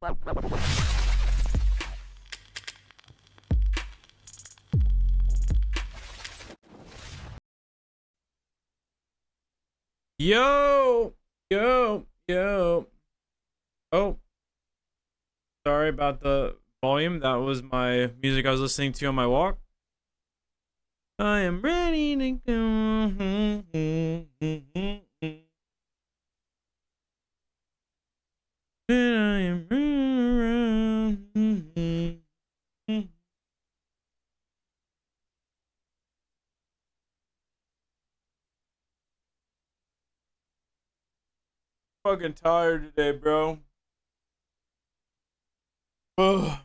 Yo, yo, yo. Oh, sorry about the volume. That was my music I was listening to on my walk. I am ready to go. I am fucking tired today, bro. Ugh.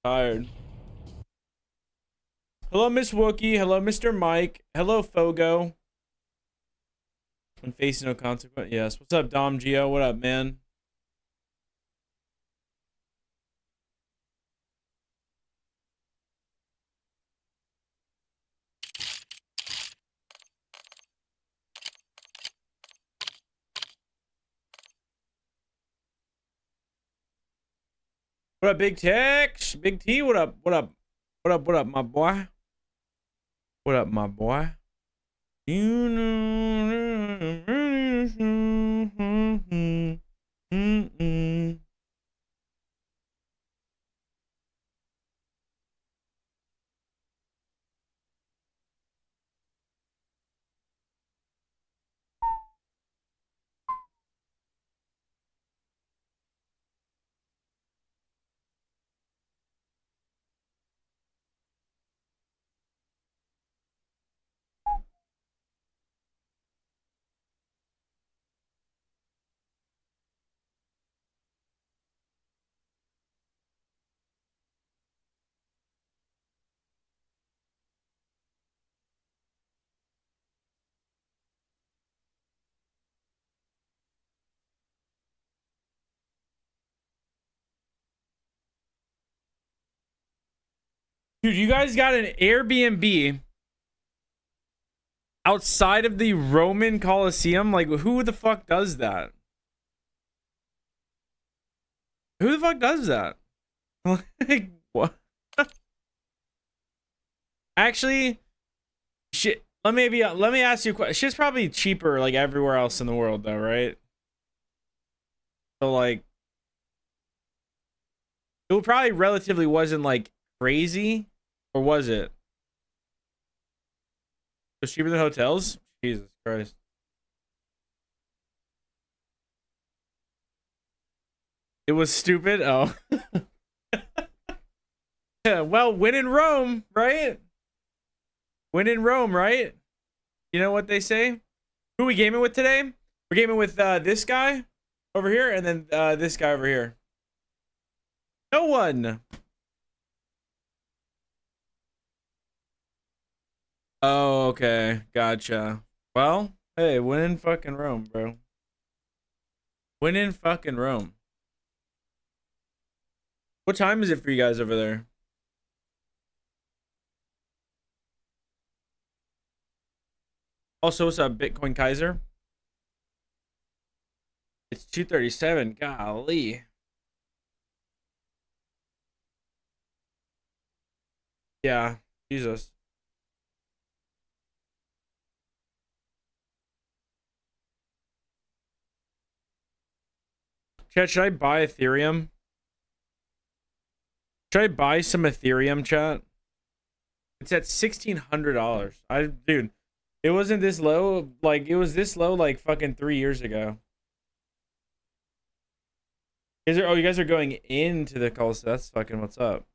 Tired. Hello, Miss Wookie. Hello, Mr. Mike. Hello, Fogo. When facing no consequence. Yes. What's up, Dom Geo? What up, man? What up, Big Tex? Big T, what up? What up? What up? What up, my boy? What up, my boy? You know. Dude, you guys got an Airbnb outside of the Roman Colosseum? Like, who the fuck does that? Who the fuck does that? Like, what? Actually, shit. Let me ask you a question. Shit's probably cheaper like everywhere else in the world, though, right? So like, it probably relatively wasn't like crazy, or was it? It was cheaper than hotels? Jesus Christ. It was stupid. Oh. Yeah, well, win in Rome, right? Win in Rome, right? You know what they say? Who are we gaming with today? We're gaming with this guy over here, and then this guy over here. No one. Oh, okay. Gotcha. Well, hey, win in fucking Rome, bro. Win in fucking Rome. What time is it for you guys over there? Also, what's up, Bitcoin Kaiser? It's 2:37. Golly. Yeah, Jesus. Chat, should I buy Ethereum? Should I buy some Ethereum, chat? It's at $1,600. Dude, it wasn't this low. Like, it was this low like fucking 3 years ago. You guys are going into the calls. That's fucking what's up.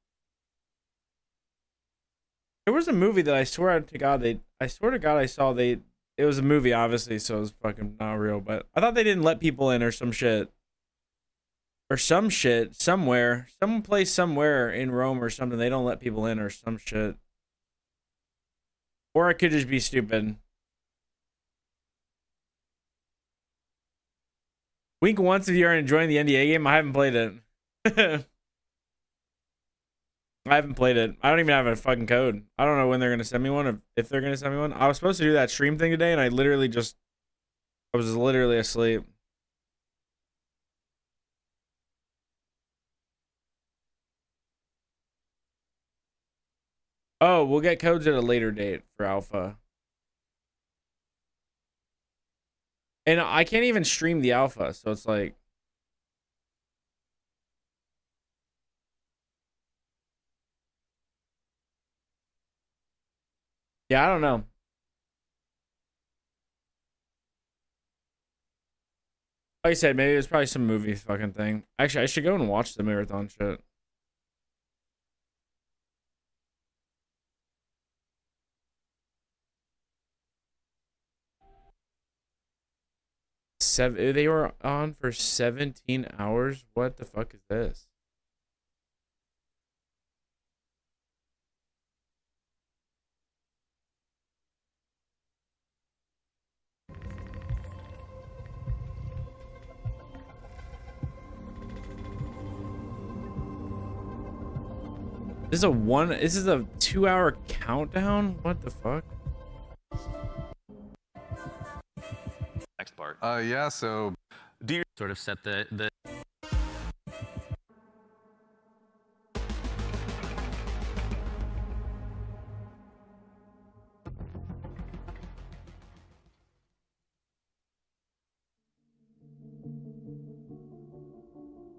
There was a movie that I swear to God I saw it was a movie, obviously, so it was fucking not real, but I thought they didn't let people in or some shit. Or some shit somewhere. Some place somewhere in Rome or something. They don't let people in or some shit. Or I could just be stupid. Wink once if you are enjoying the NDA game. I haven't played it. I haven't played it. I don't even have a fucking code. I don't know when they're gonna send me one, or if they're gonna send me one. I was supposed to do that stream thing today, and I was literally asleep. Oh, we'll get codes at a later date for alpha. And I can't even stream the alpha, so it's like... Yeah, I don't know. Like I said, maybe it's probably some movie fucking thing. Actually, I should go and watch the marathon shit. They were on for 17 hours? What the fuck is this? This is a 2-hour countdown? What the fuck? Next part. Yeah, so Do you sort of set the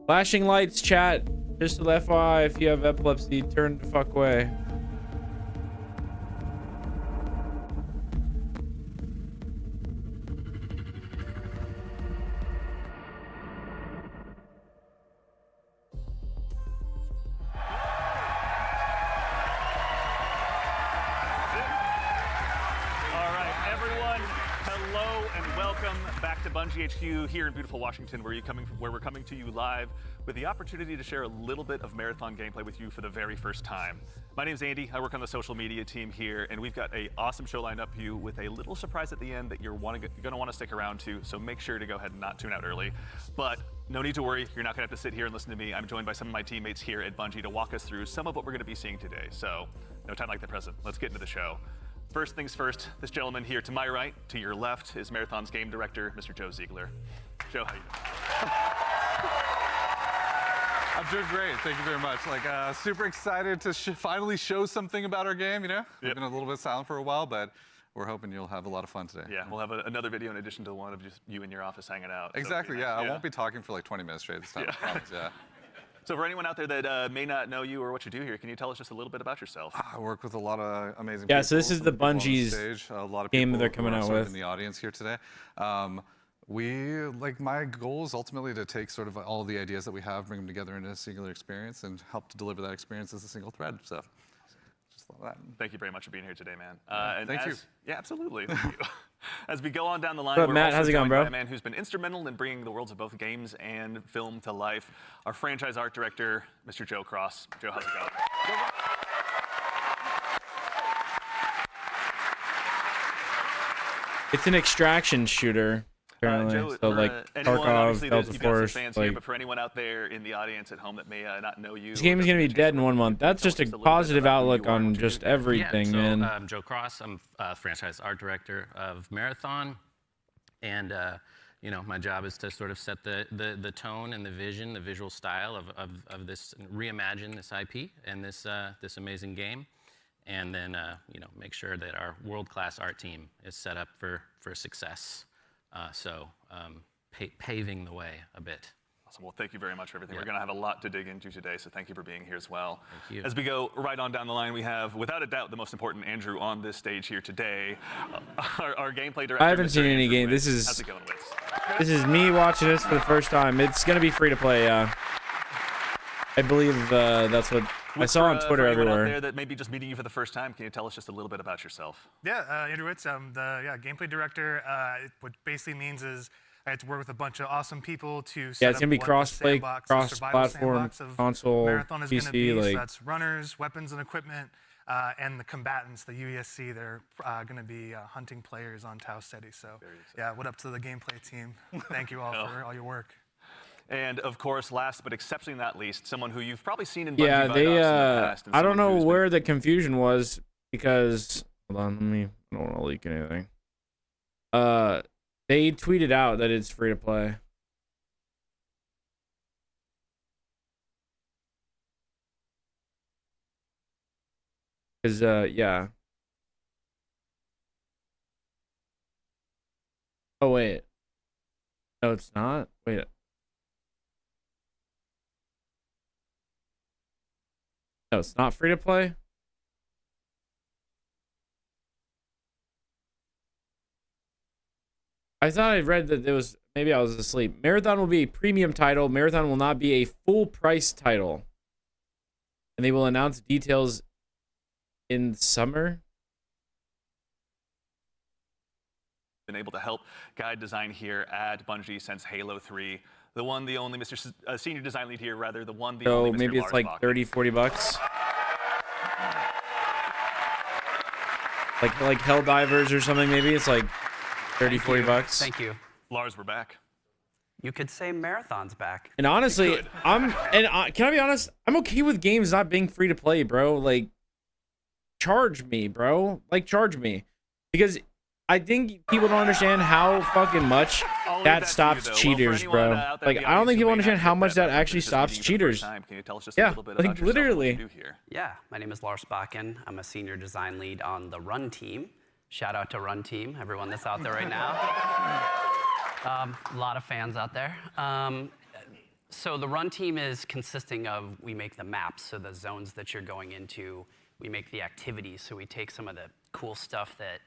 Flashing lights, chat. Just to FYI, if you have epilepsy, turn the fuck away. Bungie HQ here in beautiful Washington, where we're coming to you live with the opportunity to share a little bit of marathon gameplay with you for the very first time. My name's Andy. I work on the social media team here, and we've got an awesome show lined up for you with a little surprise at the end that you're going to want to stick around to. So make sure to go ahead and not tune out early. But no need to worry. You're not going to have to sit here and listen to me. I'm joined by some of my teammates here at Bungie to walk us through some of what we're going to be seeing today. So no time like the present. Let's get into the show. First things first, this gentleman here to my right, to your left, is Marathon's game director, Mr. Joe Ziegler. Joe, how you doing? I'm doing great. Thank you very much. Like, super excited to finally show something about our game, you know? We've been a little bit silent for a while, but we're hoping you'll have a lot of fun today. Yeah, we'll have another video in addition to one of just you in your office hanging out. Exactly, so, yeah. I won't be talking for like 20 minutes straight this time, I promise, yeah. So for anyone out there that may not know you or what you do here, can you tell us just a little bit about yourself? I work with a lot of amazing people. Yeah, so this is the Bungie's a lot of game that they're coming out with. In the audience here today. My goal is ultimately to take sort of all the ideas that we have, bring them together into a singular experience and help to deliver that experience as a single thread, so. Just love that. Thank you very much for being here today, man. Thank you. Yeah, absolutely. Thank you. As we go on down the line, What's up, Matt? How's it going, bro? By a man who's been instrumental in bringing the worlds of both games and film to life, our franchise art director, Mr. Joe Cross. Joe, how's it going? It's an extraction shooter. Apparently. Joe, so like Tarkov, Delta Force, fans like, here, but for anyone out there in the audience at home that may not know you, this game is gonna be dead in 1 month. That's just a positive outlook on just everything, man. I'm Joe Cross. I'm franchise art director of Marathon, and you know, my job is to sort of set the tone and the vision, the visual style of this, reimagine this IP and this amazing game, and then you know, make sure that our world-class art team is set up for success. Paving the way a bit. Awesome. Well, thank you very much for everything. We're going to have a lot to dig into today, so thank you for being here as well. Thank you. As we go right on down the line, we have, without a doubt, the most important Andrew on this stage here today, our gameplay director. I haven't seen any game. How's This it going, Wiz? is me watching this for the first time. It's gonna be free to play. I believe that's what I saw on Twitter for everywhere. Out there that may be just meeting you for the first time, can you tell us just a little bit about yourself? Yeah, Andrew Witz. I'm the gameplay director. What basically means is I had to work with a bunch of awesome people to set it's gonna be up cross-play, what the cross-platform, console, Marathon is PC. gonna be. Like, so that's runners, weapons and equipment, and the combatants, the UESC. They're going to be hunting players on Tau Ceti. So yeah, what up to the gameplay team? Thank you all for all your work. And of course, last but exceptionally not least, someone who you've probably seen in Bungie yeah, in they. the past, and I don't someone know who's where the confusion was because. Hold on, I don't want to leak anything. They tweeted out that it's free to play. Cause yeah. Oh wait. No, it's not. Wait. No, it's not free to play. I thought I read that there was, maybe I was asleep. Marathon will be a premium title. Marathon will not be a full price title. And they will announce details in summer. Been able to help guide design here at Bungie since Halo 3. The one, the only Mr. Senior Design Lead here, rather, the one, the only So Mr. maybe it's Lars like Bach. 30, 40 bucks. Like Helldivers or something, maybe it's like 30, 40 bucks. Thank you. Lars, we're back. You could say Marathon's back. And honestly, can I be honest? I'm okay with games not being free to play, bro. Like, charge me, bro. Like, charge me. Because I think people don't understand how fucking much that stops cheaters, bro. Like, I don't think people understand how much that actually stops cheaters. Can you tell us just Yeah, a little bit like, about yourself and what literally. you do here? Yeah, my name is Lars Bakken. I'm a senior design lead on the Run team. Shout out to Run team, everyone that's out there right now. A lot of fans out there. So the Run team is consisting of, we make the maps, so the zones that you're going into, we make the activities, so we take some of the cool stuff that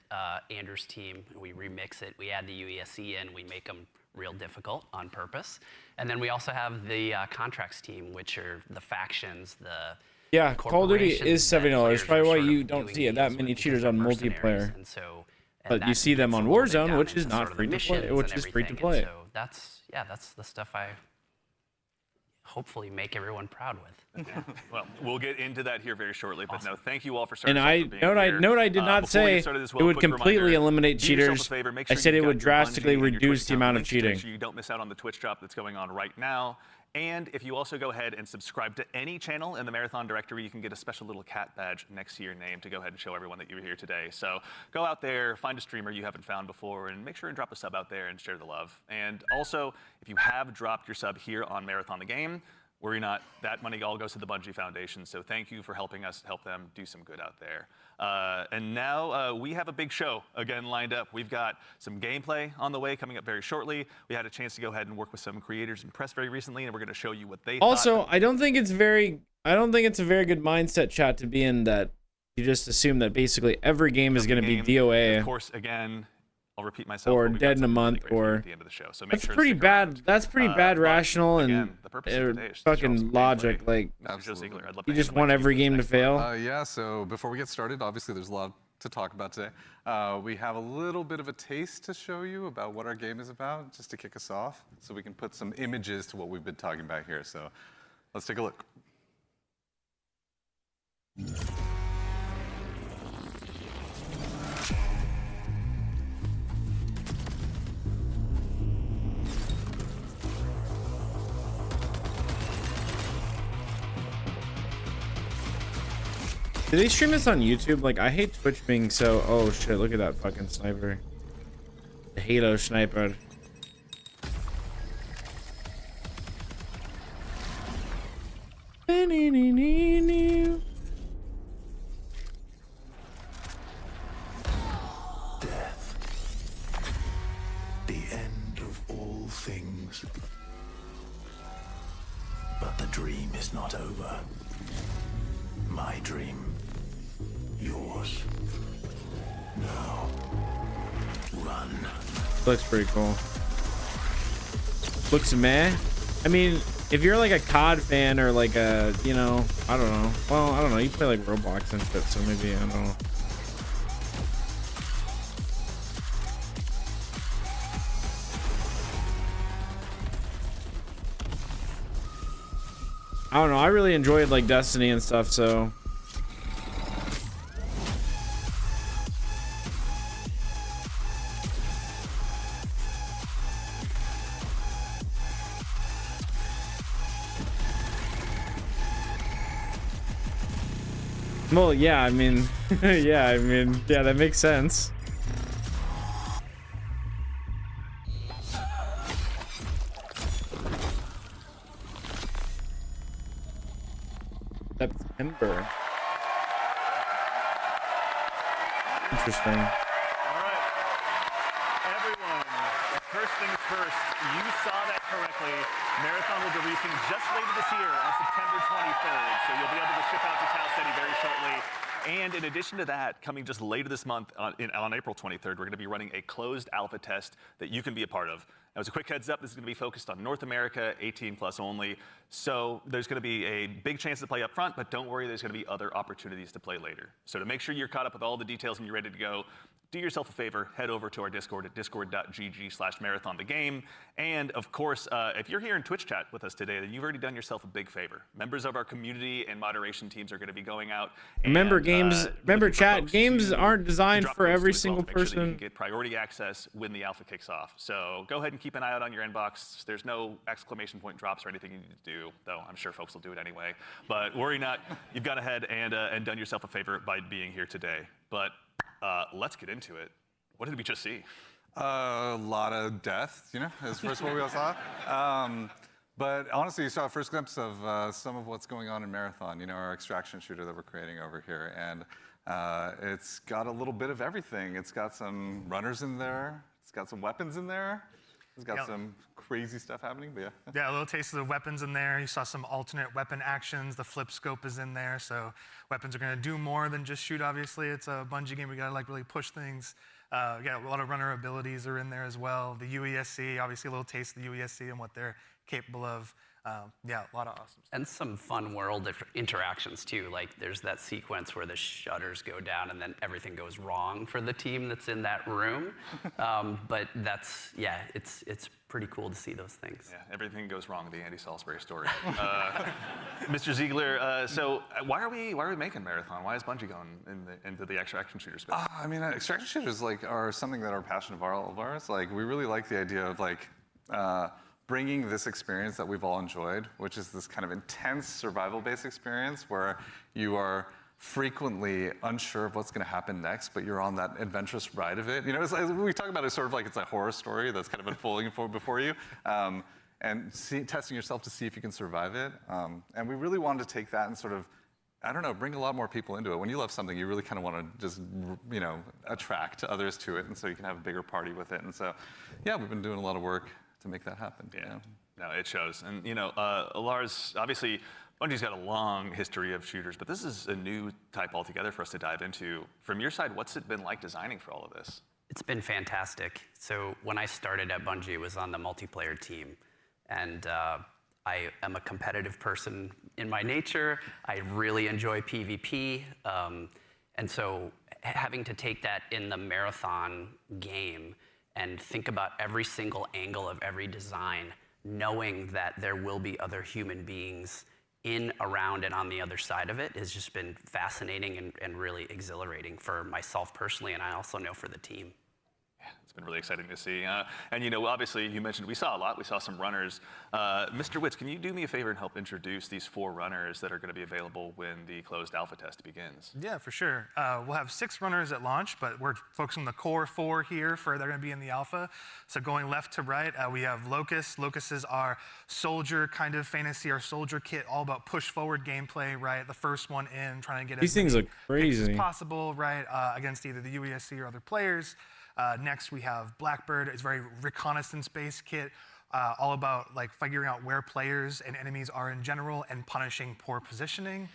Andrew's team, we remix it, we add the UESC in, we make them real difficult on purpose. And then we also have the contracts team, which are the factions, the Yeah, Call of Duty is corporations that $70. players Probably are why sort of you don't doing see it that deals many with cheaters because on they're mercenaries. multiplayer. And so, But you that see them gets on a little bit Warzone, down which is into not sort of the free to play, missions which and is free to everything. play. And so that's the stuff I hopefully make everyone proud with. Well, we'll get into that here very shortly, but no, thank you all for starting. And I note I did not say it would completely eliminate cheaters. I said it would drastically reduce the amount of cheating. So you don't miss out on the Twitch drop that's going on right now. And if you also go ahead and subscribe to any channel in the Marathon directory, you can get a special little cat badge next to your name to go ahead and show everyone that you were here today. So go out there, find a streamer you haven't found before, and make sure and drop a sub out there and share the love. And also, if you have dropped your sub here on Marathon the Game, worry not, that money all goes to the Bungie Foundation. So thank you for helping us help them do some good out there. And now we have a big show again lined up. We've got some gameplay on the way coming up very shortly. We had a chance to go ahead and work with some creators and press very recently, and we're going to show you what they Also, thought. I don't think it's a very good mindset, chat, to be in that you just assume that basically every game is going to be DOA. Of course, again, I'll repeat myself. Or but we've dead got in a something really month, great for you or at the end of the show. So make That's sure and pretty stick bad. around. That's pretty bad But rational and again, the purpose of today is to show fucking some logic. gameplay. Like, Mr. Ziegler, I'd love you to just hand the want mic every you for the game to next part. fail. Yeah, so before we get started, obviously there's a lot to talk about today. We have a little bit of a taste to show you about what our game is about, just to kick us off, so we can put some images to what we've been talking about here. So let's take a look. Do they stream this on YouTube? Like, I hate Twitch being so... Oh, shit. Look at that fucking sniper. The Halo sniper. The end of all things. But the dream is not over. My dream. Yours. Now. Run. Looks pretty cool. Looks meh. I mean, if you're like a COD fan or like a, you know, I don't know. Well, I don't know. You play like Roblox and shit, so maybe, I don't know. I don't know. I really enjoyed like Destiny and stuff, so. Well, yeah, I mean, yeah, that makes sense. September. interesting. All right, everyone, first things first, you saw that correctly. Marathon will be releasing just later this year on September 23rd, so you'll be able to ship out to Tau Ceti very shortly. And in addition to that, coming just later this month on April 23rd, we're going to be running a closed alpha test that you can be a part of. Now, as a quick heads up, this is going to be focused on North America, 18 plus only. So there's going to be a big chance to play up front, but don't worry, there's going to be other opportunities to play later. So to make sure you're caught up with all the details and you're ready to go, do yourself a favor, head over to our Discord at discord.gg/marathonthegame. And of course, if you're here in Twitch chat with us today, then you've already done yourself a big favor. Members of our community and moderation teams are going to be going out. Remember, chat, games aren't to designed drop for codes every to as well single to make sure that you person. can get priority access when the alpha kicks off. So go ahead and keep an eye out on your inbox. There's no exclamation point drops or anything you need to do, though I'm sure folks will do it anyway. But worry not, you've gone ahead and done yourself a favor by being here today. But let's get into it. What did we just see? A lot of death, you know, is first what we all saw. But honestly, you saw a first glimpse of some of what's going on in Marathon, you know, our extraction shooter that we're creating over here. And it's got a little bit of everything. It's got some runners in there. It's got some weapons in there. It's got some crazy stuff happening, but yeah. Yeah, a little taste of the weapons in there. You saw some alternate weapon actions. The flip scope is in there, so weapons are going to do more than just shoot, obviously. It's a Bungie game. We got to like really push things. Yeah, a lot of runner abilities are in there as well. The UESC, obviously a little taste of the UESC and what they're capable of. Yeah, a lot of awesome stuff. And some fun world interactions too. Like there's that sequence where the shutters go down and then everything goes wrong for the team that's in that room. But that's, yeah, it's pretty cool to see those things. Yeah, everything goes wrong, the Andy Salisbury story. Mr. Ziegler, so why are we making Marathon? Why is Bungie going into the extraction shooter space? I mean, extraction shooters are something that are a passion of all of ours. Like, we really like the idea of bringing this experience that we've all enjoyed, which is this kind of intense survival-based experience where you are frequently unsure of what's going to happen next, but you're on that adventurous ride of it. You know, we talk about it sort of like it's a horror story that's kind of unfolding before you, and testing yourself to see if you can survive it. And we really wanted to take that and sort of, I don't know, bring a lot more people into it. When you love something, you really kind of want to just, you know, attract others to it, and so you can have a bigger party with it. And so, yeah, we've been doing a lot of work to make that happen. Yeah, You know? no, it shows. And you know, Lars, obviously, Bungie's got a long history of shooters, but this is a new type altogether for us to dive into. From your side, what's it been like designing for all of this? It's been fantastic. So when I started at Bungie, it was on the multiplayer team. And I am a competitive person in my nature. I really enjoy PvP. And so having to take that in the Marathon game and think about every single angle of every design, knowing that there will be other human beings in, around, and on the other side of it has just been fascinating and really exhilarating for myself personally, and I also know for the team. It's been really exciting to see. And you know, obviously, you mentioned we saw a lot. We saw some runners. Mr. Witz, can you do me a favor and help introduce these 4 runners that are going to be available when the closed alpha test begins? Yeah, for sure. We'll have 6 runners at launch, but we're focusing on the core 4 here they're going to be in the alpha. So going left to right, we have Locust. Locust is our soldier kind of fantasy, our soldier kit, all about push forward gameplay, right? The first one in, trying to get These things look crazy as possible, right? Against either the UESC or other players. Next, we have Blackbird. It's a very reconnaissance-based kit, all about like figuring out where players and enemies are in general and punishing poor positioning.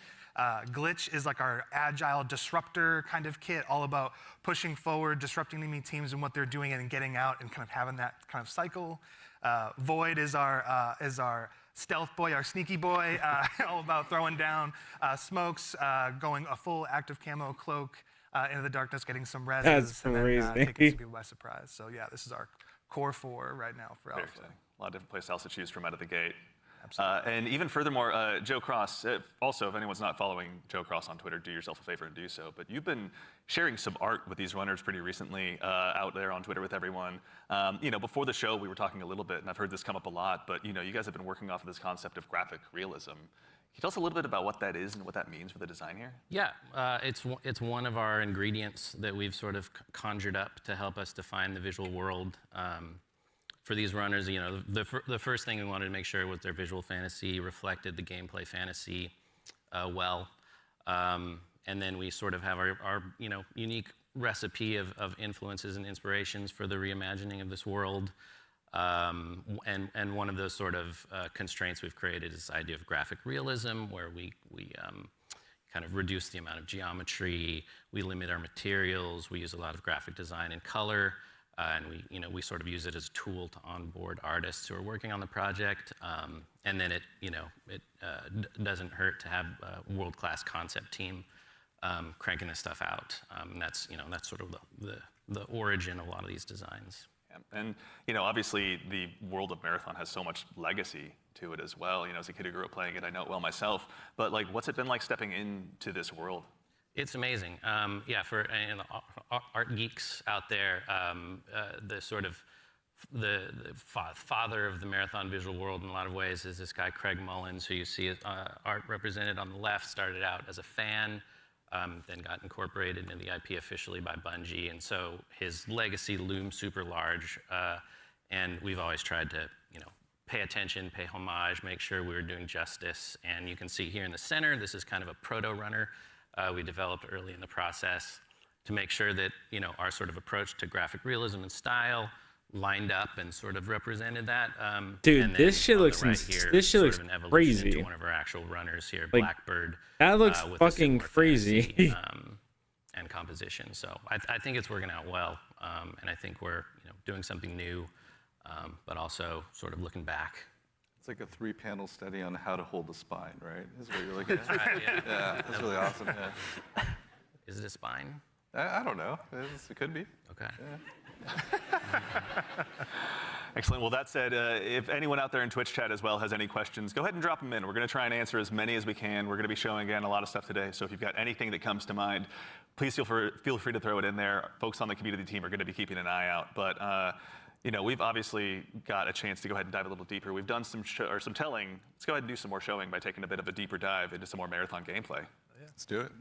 Glitch is like our agile disruptor kind of kit, all about pushing forward, disrupting enemy teams and what they're doing and getting out and kind of having that kind of cycle. Void is our stealth boy, our sneaky boy, all about throwing down smokes, going a full active camo cloak, into the darkness, getting some reses, That's and crazy. then taking some people by surprise. So yeah, this is our core 4 right now for Very alpha. exciting. A lot of different playstyles to choose from out of the gate. And even furthermore, Joe Cross, also, if anyone's not following Joe Cross on Twitter, do yourself a favor and do so. But you've been sharing some art with these runners pretty recently out there on Twitter with everyone. You know, before the show, we were talking a little bit, and I've heard this come up a lot, but you know, you guys have been working off of this concept of graphic realism. Can you tell us a little bit about what that is and what that means for the design here? Yeah, it's one of our ingredients that we've sort of conjured up to help us define the visual world. For these runners, you know, the first thing we wanted to make sure was their visual fantasy reflected the gameplay fantasy well. And then we sort of have our you know, unique recipe of influences and inspirations for the reimagining of this world. And one of those sort of constraints we've created is this idea of graphic realism, where we kind of reduce the amount of geometry, we limit our materials, we use a lot of graphic design and color, and we sort of use it as a tool to onboard artists who are working on the project. And then it doesn't hurt to have a world-class concept team cranking this stuff out. And that's sort of the origin of a lot of these designs. And obviously the world of Marathon has so much legacy to it as well. As a kid who grew up playing it, I know it well myself. But like, what's it been like stepping into this world? It's amazing. For art geeks out there, the sort of the father of the Marathon visual world in a lot of ways is this guy Craig Mullins, who you see art represented on the left. Started out as a fan. Then got incorporated into the IP officially by Bungie, and so his legacy looms super large. And we've always tried to, pay attention, pay homage, make sure we were doing justice. And you can see here in the center, this is kind of a proto-runner we developed early in the process to make sure that, our sort of approach to graphic realism and style lined up and sort of represented that. Dude, this shit looks crazy. To one of our actual runners here, like, Blackbird. That looks fucking crazy. And composition. So I think it's working out well, and I think we're doing something new, but also sort of looking back. It's like a 3-panel study on how to hold the spine, right? Is what you're looking at. Right, yeah. Yeah, that's really awesome. Yeah. Is it a spine? I don't know. It could be. Okay. Yeah. Excellent. Well, that said, if anyone out there in Twitch chat as well has any questions, go ahead and drop them in. We're going to try and answer as many as we can. We're going to be showing, again, a lot of stuff today. So if you've got anything that comes to mind, please feel free to throw it in there. Folks on the community team are going to be keeping an eye out. But we've obviously got a chance to go ahead and dive a little deeper. We've done some telling. Let's go ahead and do some more showing by taking a bit of a deeper dive into some more Marathon gameplay. Yeah. Let's do it.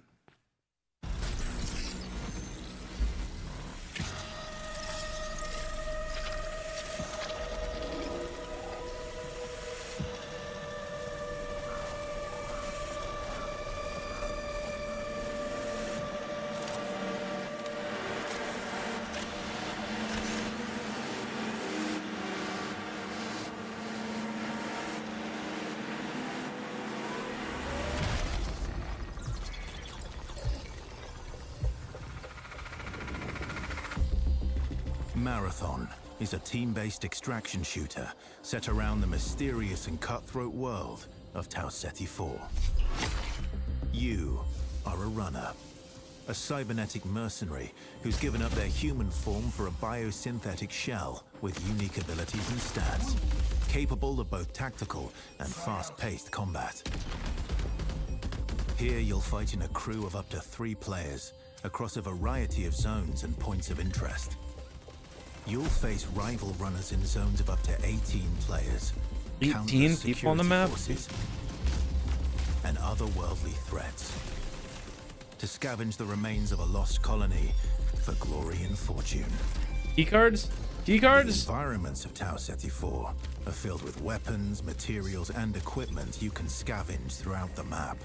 Marathon is a team-based extraction shooter set around the mysterious and cutthroat world of Tau Ceti 4. You are a runner, a cybernetic mercenary who's given up their human form for a biosynthetic shell with unique abilities and stats, capable of both tactical and fast-paced combat. Here you'll fight in a crew of up to 3 players across a variety of zones and points of interest. You'll face rival runners in zones of up to 18 players, 18 people on the map, forces, and otherworldly threats. To scavenge the remains of a lost colony for glory and fortune. Key cards? The environments of Tau Ceti 4 are filled with weapons, materials, and equipment you can scavenge throughout the map.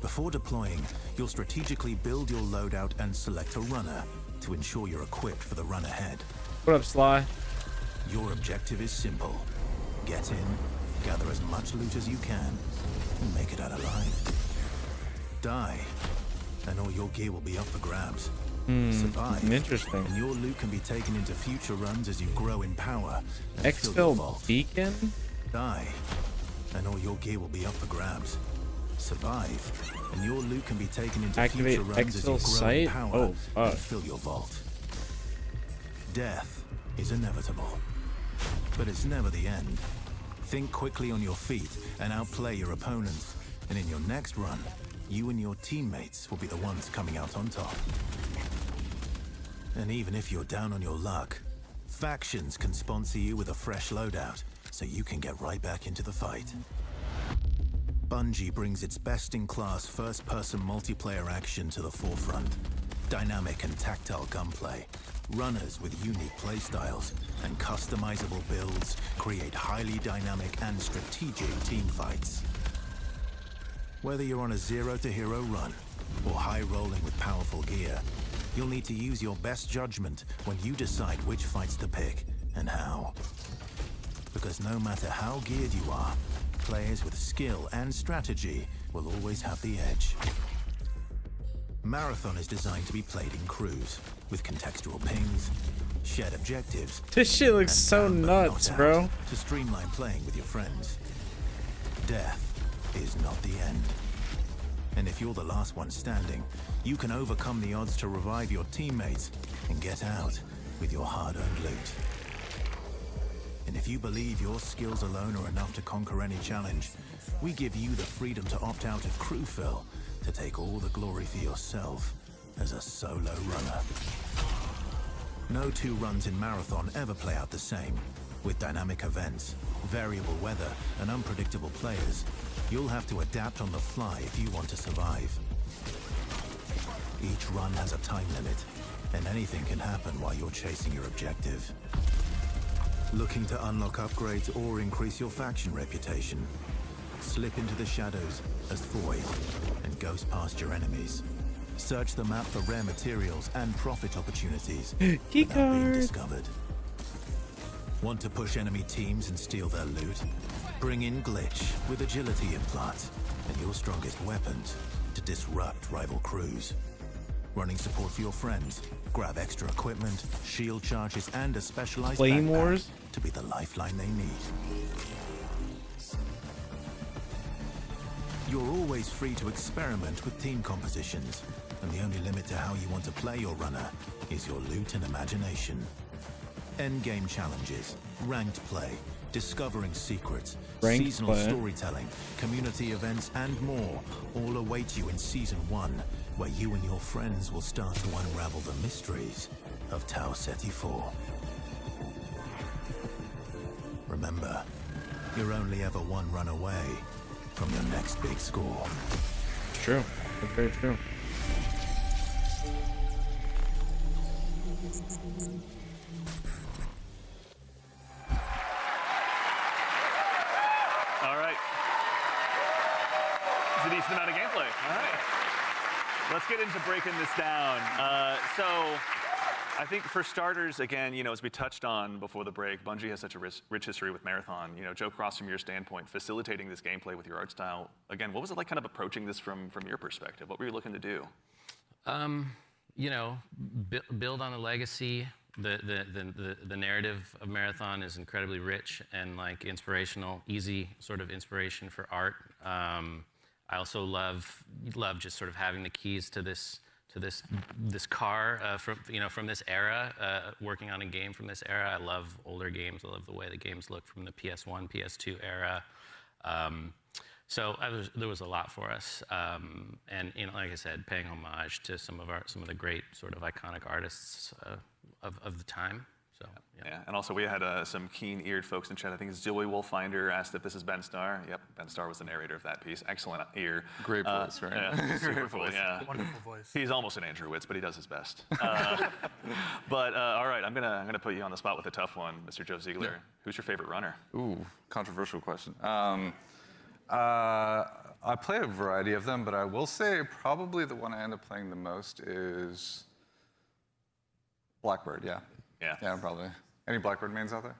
Before deploying, you'll strategically build your loadout and select a runner to ensure you're equipped for the run ahead. What up, Sly? Your objective is simple. Get in, gather as much loot as you can, and make it out alive. Die, and all your gear will be up for grabs. Survive, interesting. and your loot can be taken into future runs as you grow in power. And fill your Exfil vault. Beacon? Die, and all your gear will be up for grabs. Survive, and your loot can be taken into Activate future runs as you grow Exfil in site? power Oh, fuck. and fill your vault. Death is inevitable, but it's never the end. Think quickly on your feet and outplay your opponents, and in your next run, you and your teammates will be the ones coming out on top. And even if you're down on your luck, factions can sponsor you with a fresh loadout, so you can get right back into the fight. Bungie brings its best-in-class first-person multiplayer action to the forefront. Dynamic and tactile gunplay, runners with unique playstyles, and customizable builds create highly dynamic and strategic team fights. Whether you're on a zero-to-hero run or high rolling with powerful gear, you'll need to use your best judgment when you decide which fights to pick and how. Because no matter how geared you are, players with skill and strategy will always have the edge. Marathon is designed to be played in crews, with contextual pings, shared objectives. This shit looks so and down but nuts, not bro. out to streamline playing with your friends. Death is not the end. And if you're the last one standing, you can overcome the odds to revive your teammates and get out with your hard-earned loot. And if you believe your skills alone are enough to conquer any challenge, we give you the freedom to opt out of crew fill to take all the glory for yourself as a solo runner. No two runs in Marathon ever play out the same. With dynamic events, variable weather, and unpredictable players, you'll have to adapt on the fly if you want to survive. Each run has a time limit, and anything can happen while you're chasing your objective. Looking to unlock upgrades or increase your faction reputation? Slip into the shadows as Void and ghost past your enemies. Search the map for rare materials and profit opportunities without being Keycard. discovered. Want to push enemy teams and steal their loot? Bring in Glitch with agility implants and your strongest weapons to disrupt rival crews. Running support for your friends, grab extra equipment, shield charges, and a specialized Claymores? backpack to be the lifeline they need. You're always free to experiment with team compositions, and the only limit to how you want to play your runner is your loot and imagination. Endgame challenges, ranked play, discovering secrets, Ranked seasonal play. storytelling, community events, and more all await you in Season 1, where you and your friends will start to unravel the mysteries of Tau Ceti 4. Remember, you're only ever one run away from your next big score. It's true. That's very true. All right. It's a decent amount of gameplay. All right. Let's get into breaking this down. So I think for starters, again, as we touched on before the break, Bungie has such a rich history with Marathon. Joe Cross, from your standpoint, facilitating this gameplay with your art style, again, what was it like kind of approaching this from your perspective? What were you looking to do? Build on the legacy. The narrative of Marathon is incredibly rich and inspirational, easy sort of inspiration for art. I also love just sort of having the keys to this car from this era, working on a game from this era. I love older games. I love the way the games look from the PS1, PS2 era. So there was a lot for us, and like I said, paying homage to some of the great sort of iconic artists of the time. So Yeah, and also we had some keen-eared folks in chat. I think it's Joey Wolfinder asked if this is Ben Starr. Yep, Ben Starr was the narrator of that piece. Excellent ear. Great voice, right? Yeah, super cool. voice. Yeah, Wonderful voice. he's almost an Andrew Witz, but he does his best. But all right, I'm gonna put you on the spot with a tough one, Mr. Joe Ziegler. Yeah. Who's your favorite runner? Ooh, controversial question. I play a variety of them, but I will say probably the one I end up playing the most is Blackbird, yeah. Yeah. Yeah, probably. Any Blackbird mains out there?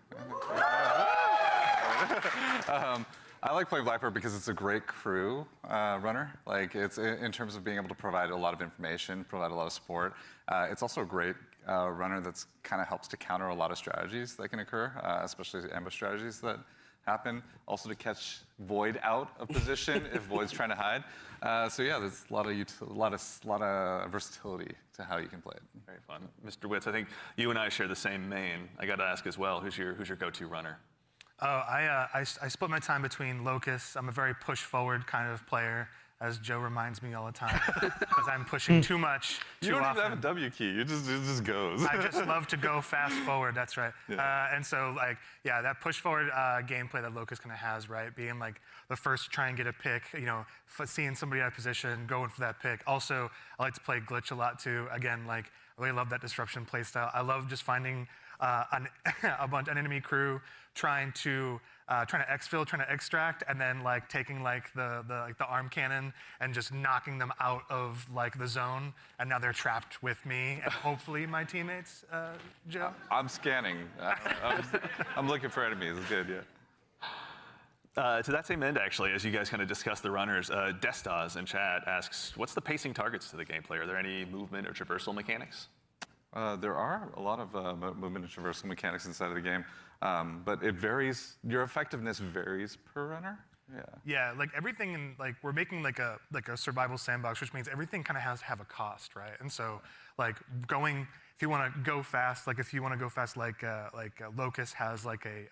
I like playing Blackbird because it's a great crew runner. It's in terms of being able to provide a lot of information, provide a lot of support. It's also a great runner that's kind of helps to counter a lot of strategies that can occur, especially ambush strategies that happen. Also to catch Void out of position if Void's trying to hide. So yeah, there's a lot of versatility to how you can play it. Very fun, Mr. Witz. I think you and I share the same main. I got to ask as well. Who's your go-to runner? Oh, I split my time between Locust. I'm a very push-forward kind of player, as Joe reminds me all the time, because I'm pushing too much, too You don't often. even have a W key. It just goes. I just love to go fast forward. That's right. Yeah. And so, that push-forward gameplay that Locust kind of has, right? Being the first to try and get a pick, seeing somebody out of position, going for that pick. Also, I like to play Glitch a lot too. Again, I really love that disruption playstyle. I love just finding an enemy crew trying to exfil, trying to extract, and then like taking like the arm cannon and just knocking them out of like the zone, and now they're trapped with me and hopefully my teammates. Joe. I'm scanning. I'm looking for enemies. It's good, yeah. To that same end, actually, as you guys kind of discuss the runners, Destas in chat asks, what's the pacing targets to the gameplay? Are there any movement or traversal mechanics? There are a lot of movement and traversal mechanics inside of the game, but it varies. Your effectiveness varies per runner. Yeah. Yeah, like everything in like we're making like a survival sandbox, which means everything kind of has to have a cost, right? And so like if you want to go fast, like Locust has like a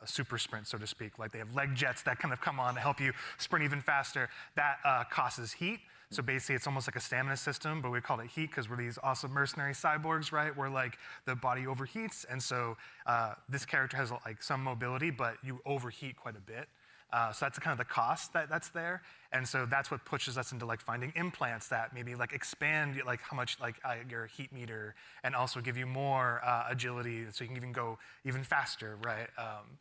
super sprint, so to speak. Like they have leg jets that kind of come on to help you sprint even faster. That causes heat. So basically, it's almost like a stamina system, but we call it heat because we're these awesome mercenary cyborgs, right? Where like the body overheats, and so this character has like some mobility, but you overheat quite a bit. So that's kind of the cost that's there, and so that's what pushes us into like finding implants that maybe like expand like how much like your heat meter, and also give you more agility, so you can even go even faster, right?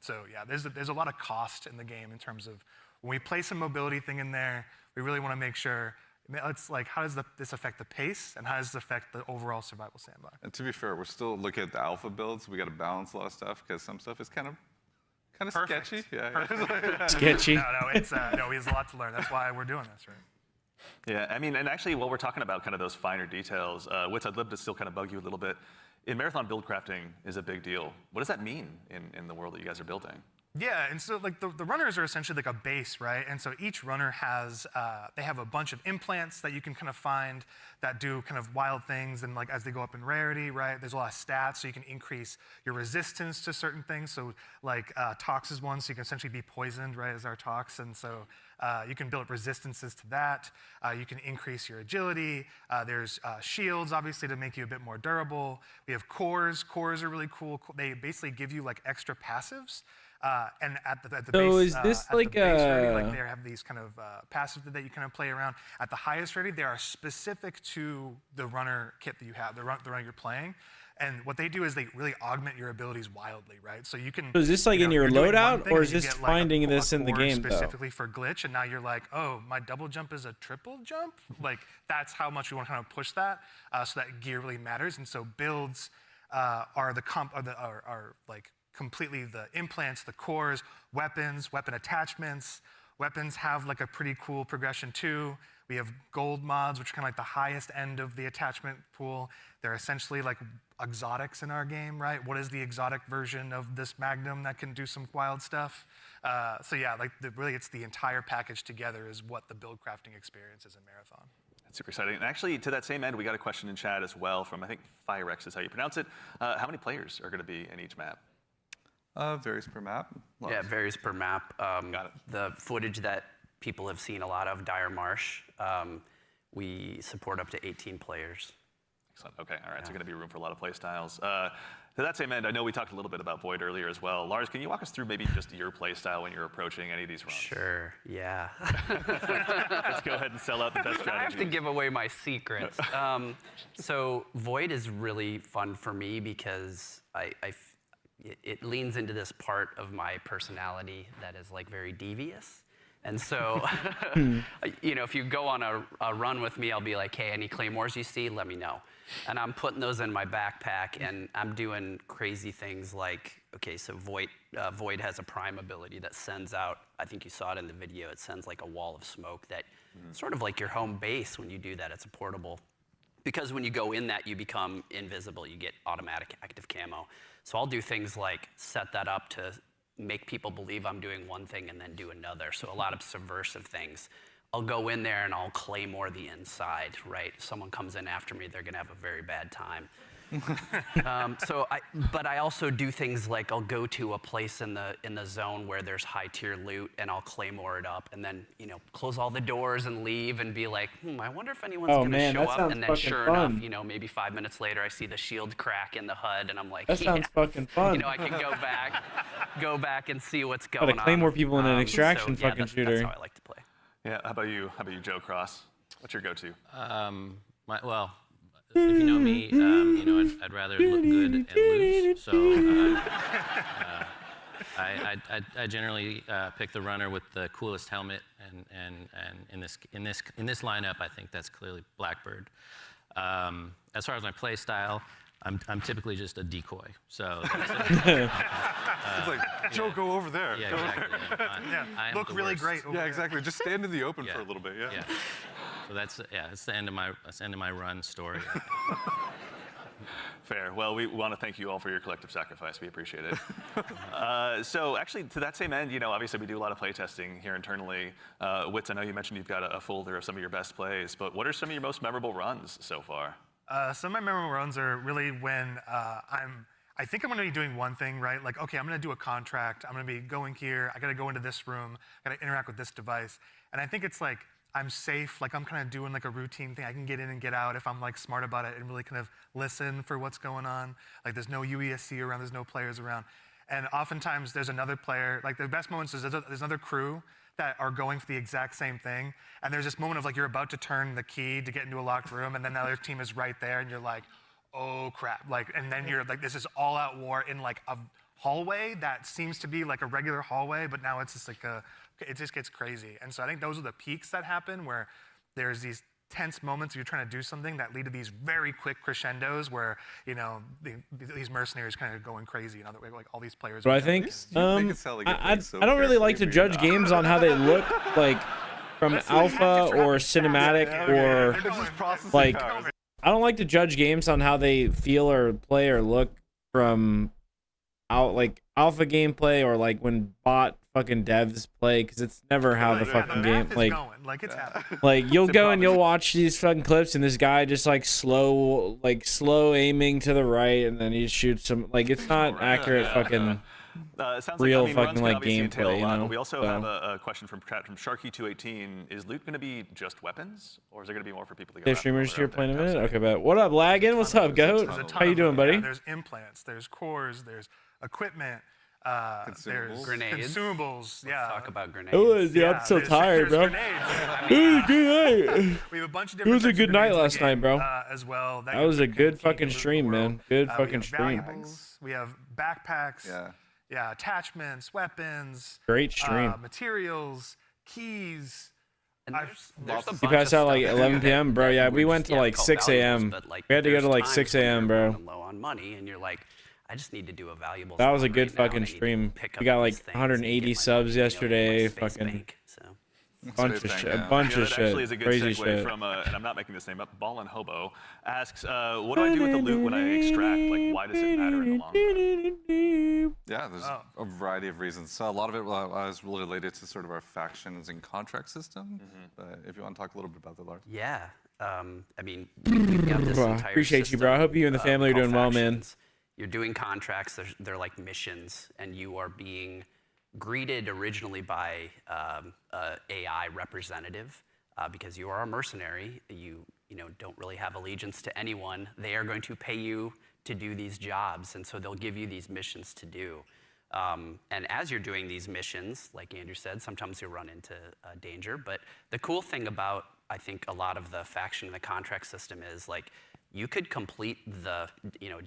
So yeah, there's a lot of cost in the game in terms of when we place a mobility thing in there, we really want to make sure. It's like, how does this affect the pace, and how does this affect the overall survival sandbox? And to be fair, we're still looking at the alpha builds. We got to balance a lot of stuff because some stuff is kind of sketchy. Yeah. Sketchy. No, it's no. We have a lot to learn. That's why we're doing this, right? Yeah, I mean, and actually, while we're talking about kind of those finer details, which I'd love to still kind of bug you a little bit, in marathon build crafting is a big deal. What does that mean in the world that you guys are building? Yeah, and so like the runners are essentially like a base, right? And so each runner has, they have a bunch of implants that you can kind of find that do kind of wild things, and like as they go up in rarity, right? There's a lot of stats, so you can increase your resistance to certain things. So like Tox is one, so you can essentially be poisoned, right, as our Tox, and so you can build up resistances to that. You can increase your agility. There's shields, obviously, to make you a bit more durable. We have cores. Cores are really cool. They basically give you like extra passives. And at the So base, is this at like the base rating, a- like they have these kind of passives that you kind of play around. At the highest rating, they are specific to the runner kit that you have, the runner you're playing. And what they do is they really augment your abilities wildly, right? So you can. So is this like in your you're doing one loadout, thing or and is you this get, like, finding a this in the core game, though? specifically for glitch, and now you're like, oh, my double jump is a triple jump. Like that's how much we want to kind of push that, so that gear really matters. And so builds are like completely the implants, the cores, weapons, weapon attachments. Weapons have like a pretty cool progression too. We have gold mods, which are kind of like the highest end of the attachment pool. They're essentially like exotics in our game, right? What is the exotic version of this Magnum that can do some wild stuff? So yeah, like really it's the entire package together is what the build crafting experience is in Marathon. That's super exciting. And actually, to that same end, we got a question in chat as well from, I think, Firex is how you pronounce it. How many players are going to be in each map? Varies per map. Yeah, it varies per map. Got it. The footage that people have seen a lot of, Dire Marsh, we support up to 18 players. Excellent. Okay. All right. So going to be room for a lot of play styles. To that same end, I know we talked a little bit about Void earlier as well. Lars, can you walk us through maybe just your play style when you're approaching any of these runs? Sure, yeah. Let's go ahead and sell out the best strategy. I have to give away my secrets. So Void is really fun for me because it leans into this part of my personality that is like very devious. And so, you know, if you go on a run with me, I'll be like, hey, any claymores you see, let me know. And I'm putting those in my backpack, and I'm doing crazy things like, okay, so Void has a prime ability that sends out, I think you saw it in the video, it sends like a wall of smoke that sort of like your home base when you do that, it's a portable. Because when you go in that, you become invisible, you get automatic active camo. So I'll do things like set that up to make people believe I'm doing one thing and then do another. So a lot of subversive things. I'll go in there and I'll claymore the inside, right? Someone comes in after me, they're gonna have a very bad time. But I also do things like I'll go to a place in the zone where there's high tier loot and I'll claymore it up and then, you know, close all the doors and leave and be like, I wonder if anyone's gonna show up. And then sure enough, you know, maybe 5 minutes later I see the shield crack in the HUD and I'm like, That sounds fucking fun. You know, I can go back and see what's going on. Gotta claymore people in an extraction fucking shooter. That's how I like to play. Yeah. How about you, Joe Cross? What's your go-to? if you know me, I'd rather look good and lose. So I generally pick the runner with the coolest helmet, and in this lineup, I think that's clearly Blackbird. As far as my play style, I'm typically just a decoy. So It's like, Joe, go over there. yeah, Go over exactly. I am Look the really worst. great. Over Yeah, there. exactly. Just stand in the open Yeah. for a little bit. Yeah. Yeah. So that's the end of my run story. Fair. Well, we want to thank you all for your collective sacrifice. We appreciate it. So actually, to that same end, obviously we do a lot of play testing here internally. Wits, I know you mentioned you've got a folder of some of your best plays, but what are some of your most memorable runs so far? Some of my memorable runs are really when I think I'm going to be doing one thing, right? Like, okay, I'm going to do a contract. I'm going to be going here. I got to go into this room. I got to interact with this device. And I think it's like I'm safe. Like I'm kind of doing like a routine thing. I can get in and get out if I'm like smart about it and really kind of listen for what's going on. Like there's no UESC around. There's no players around. And oftentimes there's another player. Like the best moments is there's another crew that are going for the exact same thing. And there's this moment of like you're about to turn the key to get into a locked room, and then the other team is right there, and you're like, oh crap. Like, and then you're like, this is all out war in like a hallway that seems to be like a regular hallway, but now it's just like it just gets crazy. And so I think those are the peaks that happen where there's these tense moments where you're trying to do something that lead to these very quick crescendos where, these mercenaries kind of going crazy. Like all these players. But I think You make it sound like you're I playing so don't really like to carefully, judge but you're games on how they look like from alpha or cinematic or They're just processing like powers. I don't like to judge games on how they feel or play or look from alpha gameplay or like when bot fucking devs play, because it's never how the fucking game Like it's happening. like you'll go and you'll watch these fucking clips and this guy just like slow aiming to the right and then he shoots some, like it's not accurate fucking Sounds real runs fucking can like obviously entail gameplay, a lot, you know. but we also So- have a question from Sharky218. Is loot going to be just weapons, or is there going to be more for people to go Hey, after streamers while here they're playing a out there minute. testing? Okay, but what up, Laggin? What's up, goat? There's a ton How you of doing, them. buddy? Yeah, there's implants, there's cores, there's equipment, there's Consumables. Grenades. consumables. Yeah. Talk about grenades. Oh, yeah, I'm so there's- tired, there's bro. grenades. It was a good night. We have a bunch of It different. was a types of good night grenades in the last night, game, bro. As well. That was a good fucking stream, man. Good We fucking have stream. valuables, we have backpacks. Yeah. Attachments, weapons. Great stream. Materials, keys. And there's a You bunch You of passed out like stuff 11 that- p.m., bro. that Yeah, we would went just, to like call 6 valuables, a.m. but, like, We had to go there's to like times 6 when a.m., you're bro. running low on money, and you're like, I just need to do a valuable. That was a song good right now, fucking and I need to stream. pick We up got like these things and 180 get my subs money, in my yesterday. space Fucking bank, so. bunch of Space shit. Bank, A yeah. bunch Yeah, of that actually is a shit. good Crazy segue shit. from, and I'm not making this name up, Ballin' Hobo asks, what do I do with the loot when I extract? Like, why does it matter in the long run? Yeah, there's a variety of reasons. So a lot of it was really related to sort of our factions and contract system. But if you want to talk a little bit about that, Lars. Yeah, I mean, we've got this entire Appreciate you, bro. I system, hope you and the family are called doing well, man. factions. You're doing contracts. They're like missions, and you are being greeted originally by a AI representative because you are a mercenary. You don't really have allegiance to anyone. They are going to pay you to do these jobs, and so they'll give you these missions to do. And as you're doing these missions, like Andrew said, sometimes you'll run into danger. But the cool thing about, I think, a lot of the faction and the contract system is like you could complete the,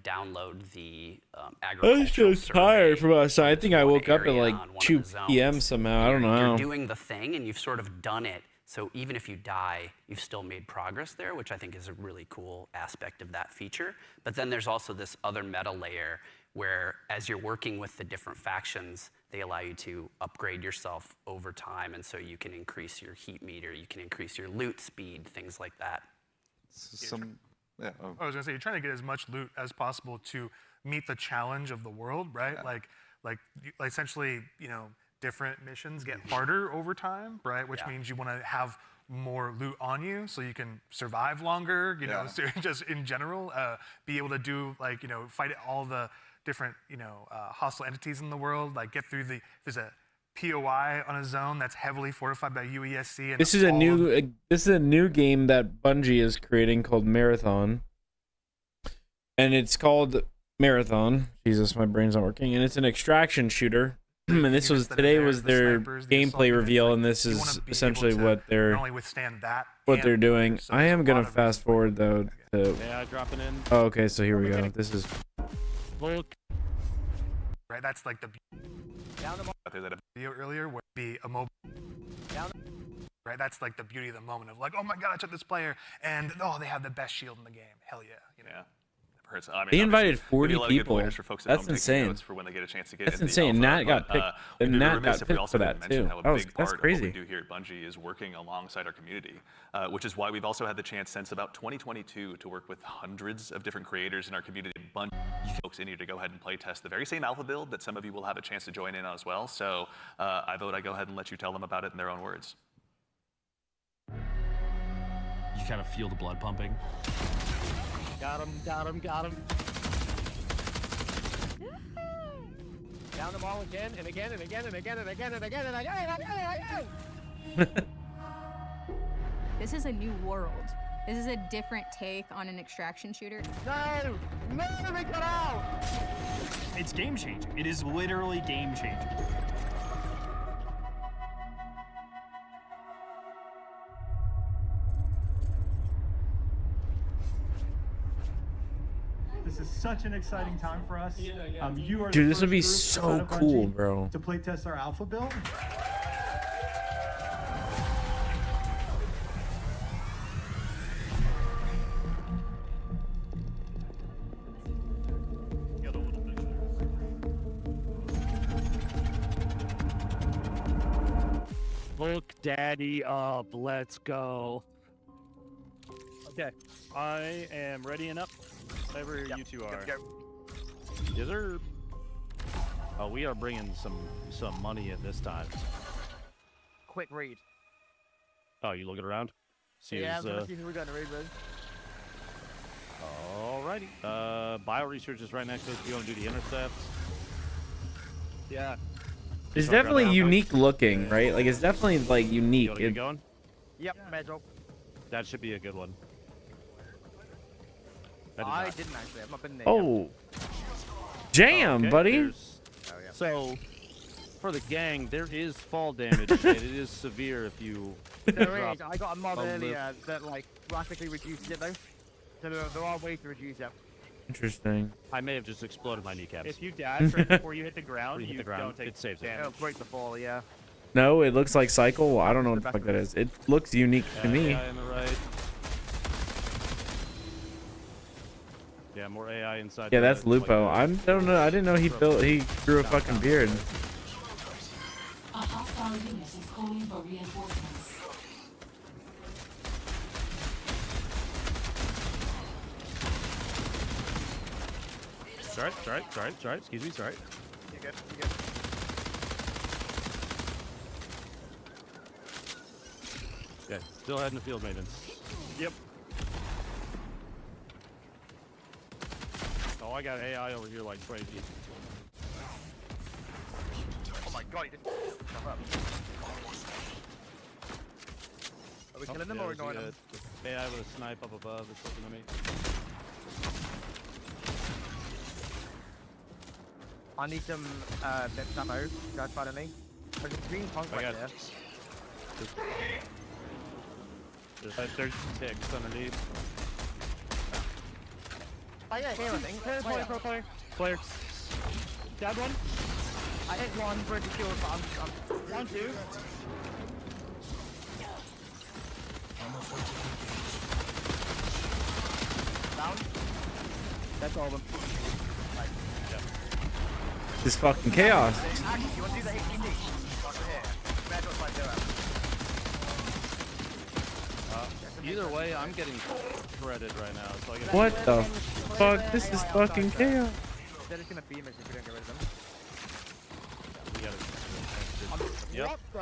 download the I agricultural was so tired survey from us. I think I one woke up at area like on one of 2 the zones. p.m. somehow. I don't know. You're doing the thing, and you've sort of done it. So even if you die, you've still made progress there, which I think is a really cool aspect of that feature. But then there's also this other meta layer where as you're working with the different factions, they allow you to upgrade yourself over time. And so you can increase your heat meter, you can increase your loot speed, things like that. I was gonna say you're trying to get as much loot as possible to meet the challenge of the world, right? Like essentially, different missions get harder over time, right? Which means you want to have more loot on you so you can survive longer, so just in general, be able to do fight all the different, hostile entities in the world, like get through there's a POI on a zone that's heavily fortified by UESC. And This is a new game that Bungie is creating called Marathon, and it's called Marathon. Jesus, my brain's not working. And it's an extraction shooter. and this was units that are today there, was the their snipers, the assault gameplay units, reveal, like, and this you wanna is be able essentially to what they're not only withstand that what they're and doing. so I there's am a gonna lot of fast forward though to. Yeah, dropping in. Oh, okay, so here we go. This is Look. right. That's like the video earlier would be a mobile. Right. That's like the beauty of the moment of like, oh my god, I took this player, and oh, they have the best shield in the game. Hell yeah. You know? Yeah. Hurts. I mean, They invited obviously, 40 there'll be a lot of good people. pointers for folks at That's home taking insane. notes for when they get a chance to get That's into the insane. alpha, Nat got but, picked. we'd And be Nat remiss got if we picked also for didn't that mention too. how a Oh, big that's part of crazy. what we do here at Bungie is working alongside our community, which is why we've also had the chance since about 2022 to work with hundreds of different creators in our community. Bungie folks in here to go ahead and play test the very same alpha build that some of you will have a chance to join in on as well. So I vote I go ahead and let you tell them about it in their own words. You kind of feel the blood pumping. Got him, got him, got him. Down them all again and again and again and again and again and again and again and again and again. This is a new world. This is a different take on an extraction shooter. No! No, they got out! It's game changing. It is literally game changing. This is such an exciting time for us. You are Dude, the this would be first group so out of cool, Bungie bro. to play test our alpha build. Look daddy up, let's go. Okay, I am ready and up. Whatever you two are. Yes, sir. Oh, we are bringing some money in this time. Quick read. Oh, you looking around? See Yeah, I'm who's, gonna see who we're going to read with. Alrighty. Bio research is right next to us. You want to do the intercepts? Yeah. It's Wanna grab definitely that? unique looking, right? Like it's definitely like You unique. want to get going? Yep, Medro. That should be a good one. I didn't actually. I've not been there. Oh, jam, Okay, buddy. there's- So, for the gang, there is fall damage, and it is severe if you There drop is. I got a mod a lip. earlier that like drastically reduces it though. So there are ways to reduce it. Interesting. I may have just exploded my kneecaps. If you dash right before you hit the ground, Before you hit you the ground, don't take it saves it. It'll damage. break the fall, yeah. No, it looks like cycle. Well, I don't know what the fuck that is. It looks unique to me. AI on the right. Yeah, more AI inside. Yeah, the- that's Lupo. like I don't know. I didn't know he grew a fucking beard. A hostile unit is calling for reinforcements. Sorry, excuse me, sorry. You're good, you're good. Yeah, still heading to field maintenance. Yep. Oh, I got AI over here like crazy. Oh my god, he didn't stuff up. Are we killing them or there's ignoring them? the AI with a snipe up above is looking at me. I need some bits ammo. Guys, find me. There's a green tank I right got- there. There's ticks underneath. Oh yeah, here I think. Player. Dead one. I hit one for the kill, but I'm 1-2. Down. That's all of them. This fucking chaos. Actually, you want to do the HTT? Over here. Red dot's like there. Either way, I'm getting shredded right now. So I get What the fuck? This is fucking chaos. They're just gonna beam us if we don't get rid of them. We gotta. Yep. What the?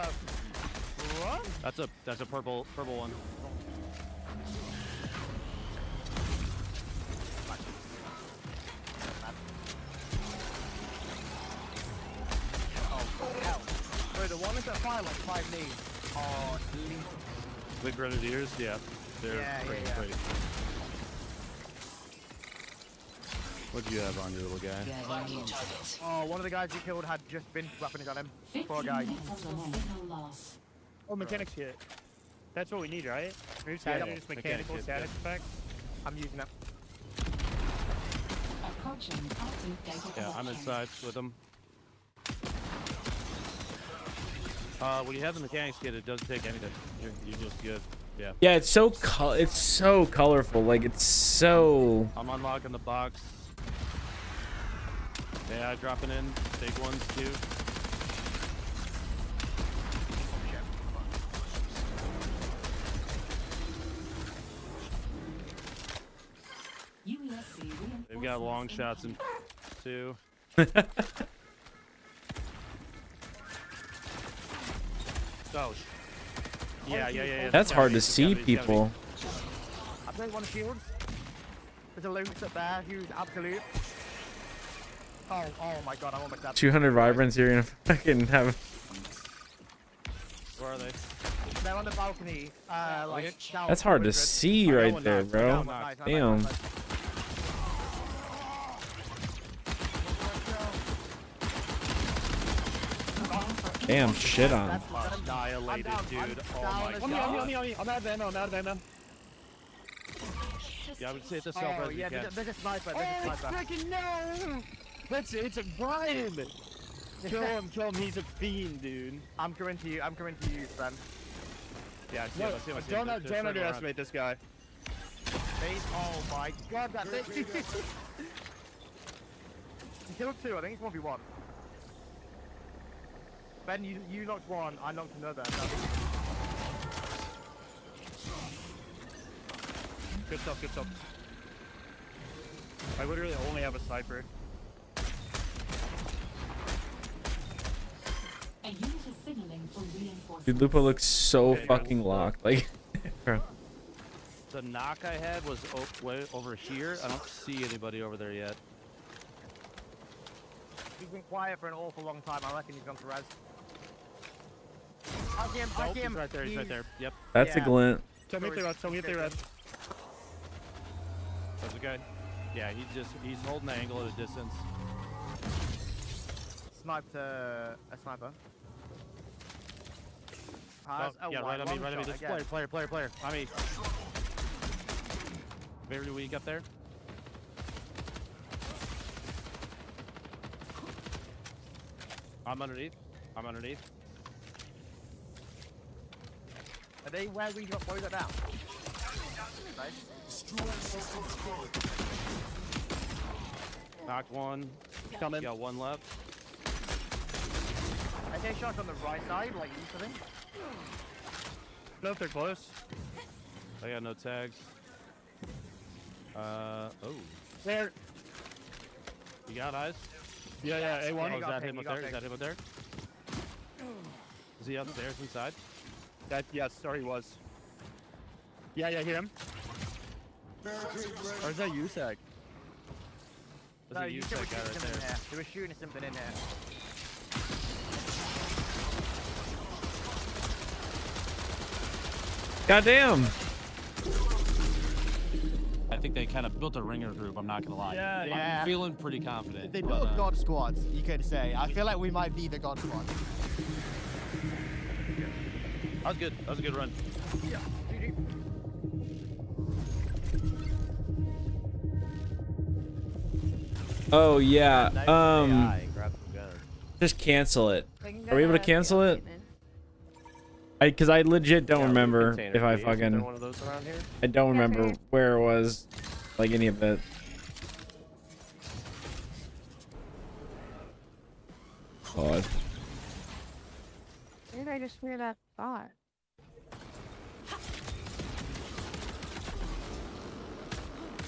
What? That's a purple one. Oh, hell. Bro, the one that's at fire like 5 knees are lethal. The grenadiers, yeah, they're Yeah, pretty yeah. great. What'd you have on your little guy? Marking target. Oh, one of the guys you killed had just been weapons on him. Poor 15 guy. minutes until signal loss. Oh, mechanics kit. That's what we need, right? Move Yeah, static, yeah. just mechanical Mechanic kit, static yeah. effects. I'm using it. Approaching active data Yeah, I'm collection. inside with him. When you have the mechanics kit, it doesn't take anything. You're just good. Yeah. Yeah, it's so colorful. Like it's so. I'm unlocking the box. Yeah, dropping in. Big ones too. UESC They've got long reinforcements shots in incoming. too. Oh. Yeah. That's hard to It's see gotta be- it's gotta be- people. I played one of the shields. There's a loot up there who's absolute. Oh my god, I'm almost dead. 200 vibrants. You're gonna fucking have. Where are they? They're on the balcony. Like down That's hard to 200. see I got right one there, knocked. bro. I got one knocked. Damn. Damn, shit on him. Annihilated, dude. Oh my down, god. On me. I'm out of ammo. I'm out of ammo. Yeah, I would say it's a Oh self-res yeah, you can. there's a sniper. There's a sniper. Freaking no! It's a Brian. Kill him. He's a fiend, dude. I'm coming to you, Ben. Yeah, I see him, I see him, I see him. Don't They're circling underestimate this guy. Oh my god, that's it. He killed two, I think it's 1v1. Ben, you knocked one, I knocked another. Good stuff. I literally only have a sniper. A unit is signaling for reinforcements. Dude, Lupo looks so fucking locked. Like, bro. The knock I had was way over here. I don't see anybody over there yet. He's been quiet for an awful long time, I reckon he's gone to res. Back him. He's right there, he's right there. Yep. That's a Yeah. glint. Tell me if they red. There's a guy. Yeah, he's holding the angle at a distance. Sniped a sniper. Oh, yeah, right on me, right on me. This player. On me. Very weak up there. I'm underneath. Are they where we got boys at now? Knocked one. Coming. Got one left. I take shots on the right side, like east of him. No, if they're close. I got no tags. Oh. There. You got eyes? Yeah, A1. Oh, you is got that ping, him you up got there? Is ping. that him up there? Is he upstairs inside? Yes, sorry, he was. Yeah, hear him. Or is that USAC? There's No, a you USAC said guy right something in there. here. They were shooting something in here. Goddamn. I think they kind of built a ringer group, I'm not gonna lie. Yeah. I'm feeling pretty confident. They but, built a god squad, you could say. I feel like we might be the god squad. That was good. That was a good run. Yeah. GG. Oh yeah. Just cancel it. Are we able to cancel it? Because I legit don't remember if I fucking. One of those around here? I don't remember where it was, like any of it. God. Where did I just hear that thought?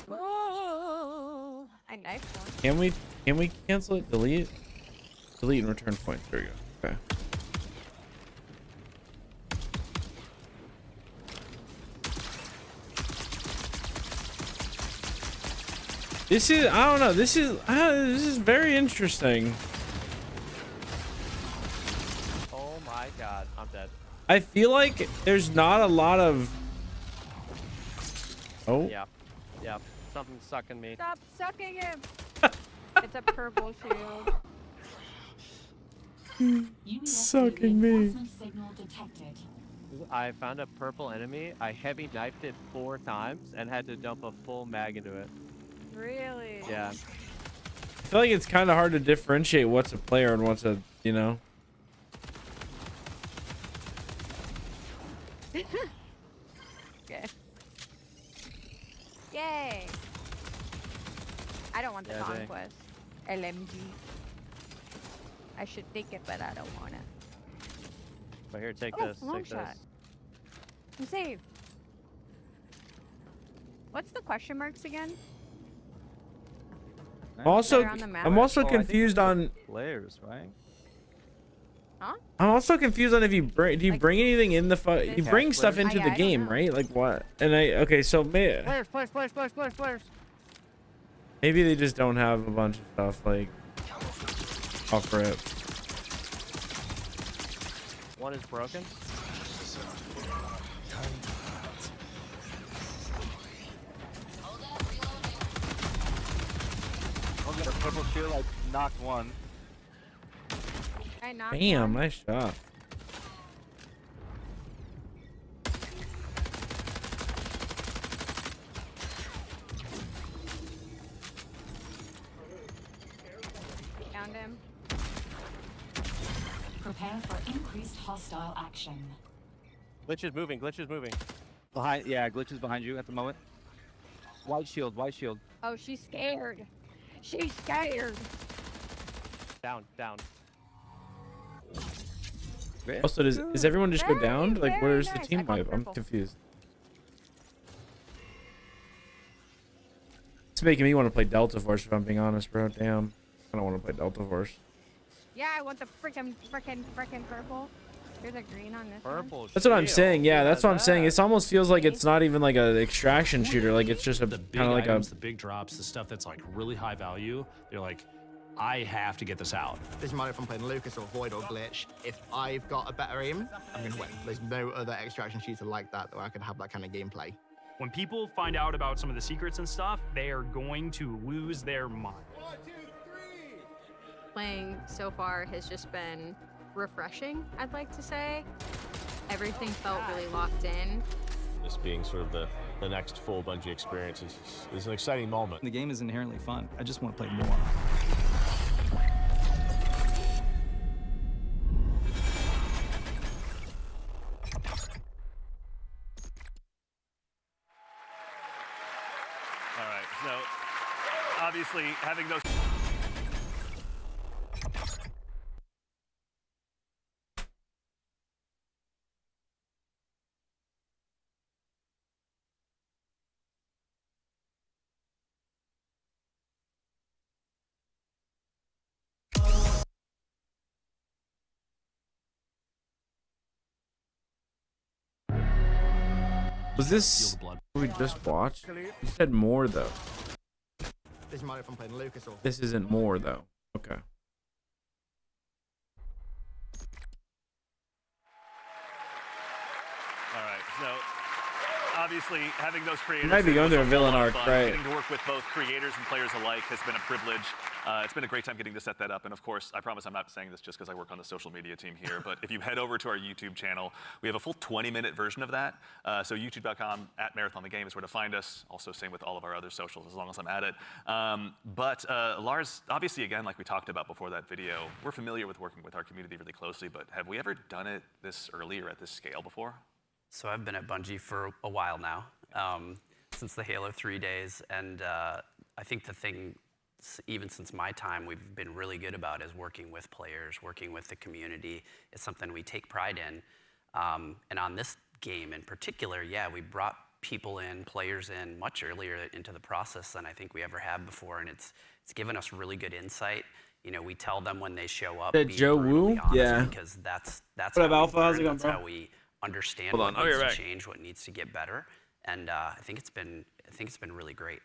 Oh, I knifed one. Can we cancel it? Delete and return points. There we go. Okay. This is, I don't know, this is very interesting. Oh my god, I'm dead. I feel like there's not a lot of. Oh. Yeah. Something's sucking me. Stop sucking him. It's a purple shield. Sucking me. Signal detected. I found a purple enemy. I heavy knifed it 4 times and had to dump a full mag into it. Really? Yeah. I feel like it's kind of hard to differentiate what's a player and what's a, you know. Okay. Yay! I don't want the conquest. LMG. I should take it, but I don't want it. But here, take Oh, this. long Take shot. this. I'm saved. What's the question marks again? Also, They're on the map? I'm also Oh, I think confused on. Players, right? Huh? I'm also confused on if you bring. Do you bring anything in the you bring stuff into the I game, don't know. right? Like what? And okay, so Players. maybe they just don't have a bunch of stuff like off rip. One is broken. I'll get a purple shield. I knocked one. I knocked Damn, one. nice shot. Found him. Prepare for increased hostile action. Glitch is moving. Glitch is moving. Behind, yeah, Glitch is behind you at the moment. White shield, white shield. Oh, she's scared. She's scared. Down, down. Also, does everyone just go down? Like, very where's the nice. team I got wipe? I'm purple. confused. It's making me want to play Delta Force, if I'm being honest, bro. Damn. I don't want to play Delta Force. Yeah, I want the frickin' purple. There's a green on this one. Purple. That's what I'm shield. saying. Yeah, that's what I'm saying. that. It almost feels like it's not even like an extraction shooter. Like it's just a The big kind of like items, a. the big drops, the stuff that's like really high value. They're like, I have to get this out. Doesn't matter if I'm playing Lucas or Void or Glitch. If I've got a better aim, I'm gonna win. There's no other extraction shooter like that where I can have that kind of gameplay. When people find out about some of the secrets and stuff, they are going to lose their mind. Playing so far has just been refreshing, I'd like to say. Everything felt really locked in. This being sort of the next full Bungie experience is an exciting moment. The game is inherently fun. I just want to play more. All right, so obviously having those. Was this what we just watched? You said more though. Doesn't matter if I'm playing Lucas or. This isn't more though. Okay. All right, so obviously having those creators. might be going through a villain arc, right? Getting to work with both creators and players alike has been a privilege. It's been a great time getting to set that up. And of course, I promise I'm not saying this just because I work on the social media team here, but if you head over to our YouTube channel, we have a full 20-minute version of that. So youtube.com @MarathonTheGame is where to find us. Also, same with all of our other socials, as long as I'm at it. But Lars, obviously, again, like we talked about before that video, we're familiar with working with our community really closely, but have we ever done it this early or at this scale before? So I've been at Bungie for a while now, since the Halo 3 days, and I think the thing, even since my time, we've been really good about is working with players, working with the community. It's something we take pride in. And on this game in particular, yeah, we brought people in, players in much earlier into the process than I think we ever have before, and it's given us really good insight. You know, we tell them when they show up. That be Joe brutally Woo? honest, Yeah. Because that's What how up, we Alpha? How's it learn, going, that's bro? how we understand Hold what on, I'll be needs right to back. change, what needs to get better, and I think it's been really great.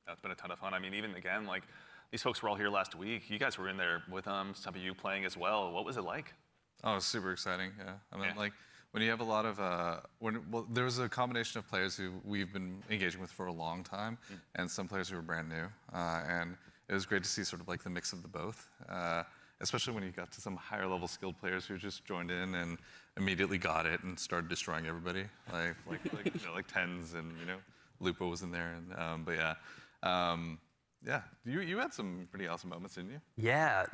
That's been a ton of fun. I mean, even again, like these folks were all here last week. You guys were in there with them. Some of you playing as well. What was it like? Oh, it was super exciting. Yeah, I mean, like when you have a lot of there was a combination of players who we've been engaging with for a long time, and some players who were brand new, and it was great to see sort of like the mix of the both, especially when you got to some higher level skilled players who just joined in and immediately got it and started destroying everybody, like Tens and Lupo was in there, and but yeah, you had some pretty awesome moments, didn't you? Yeah,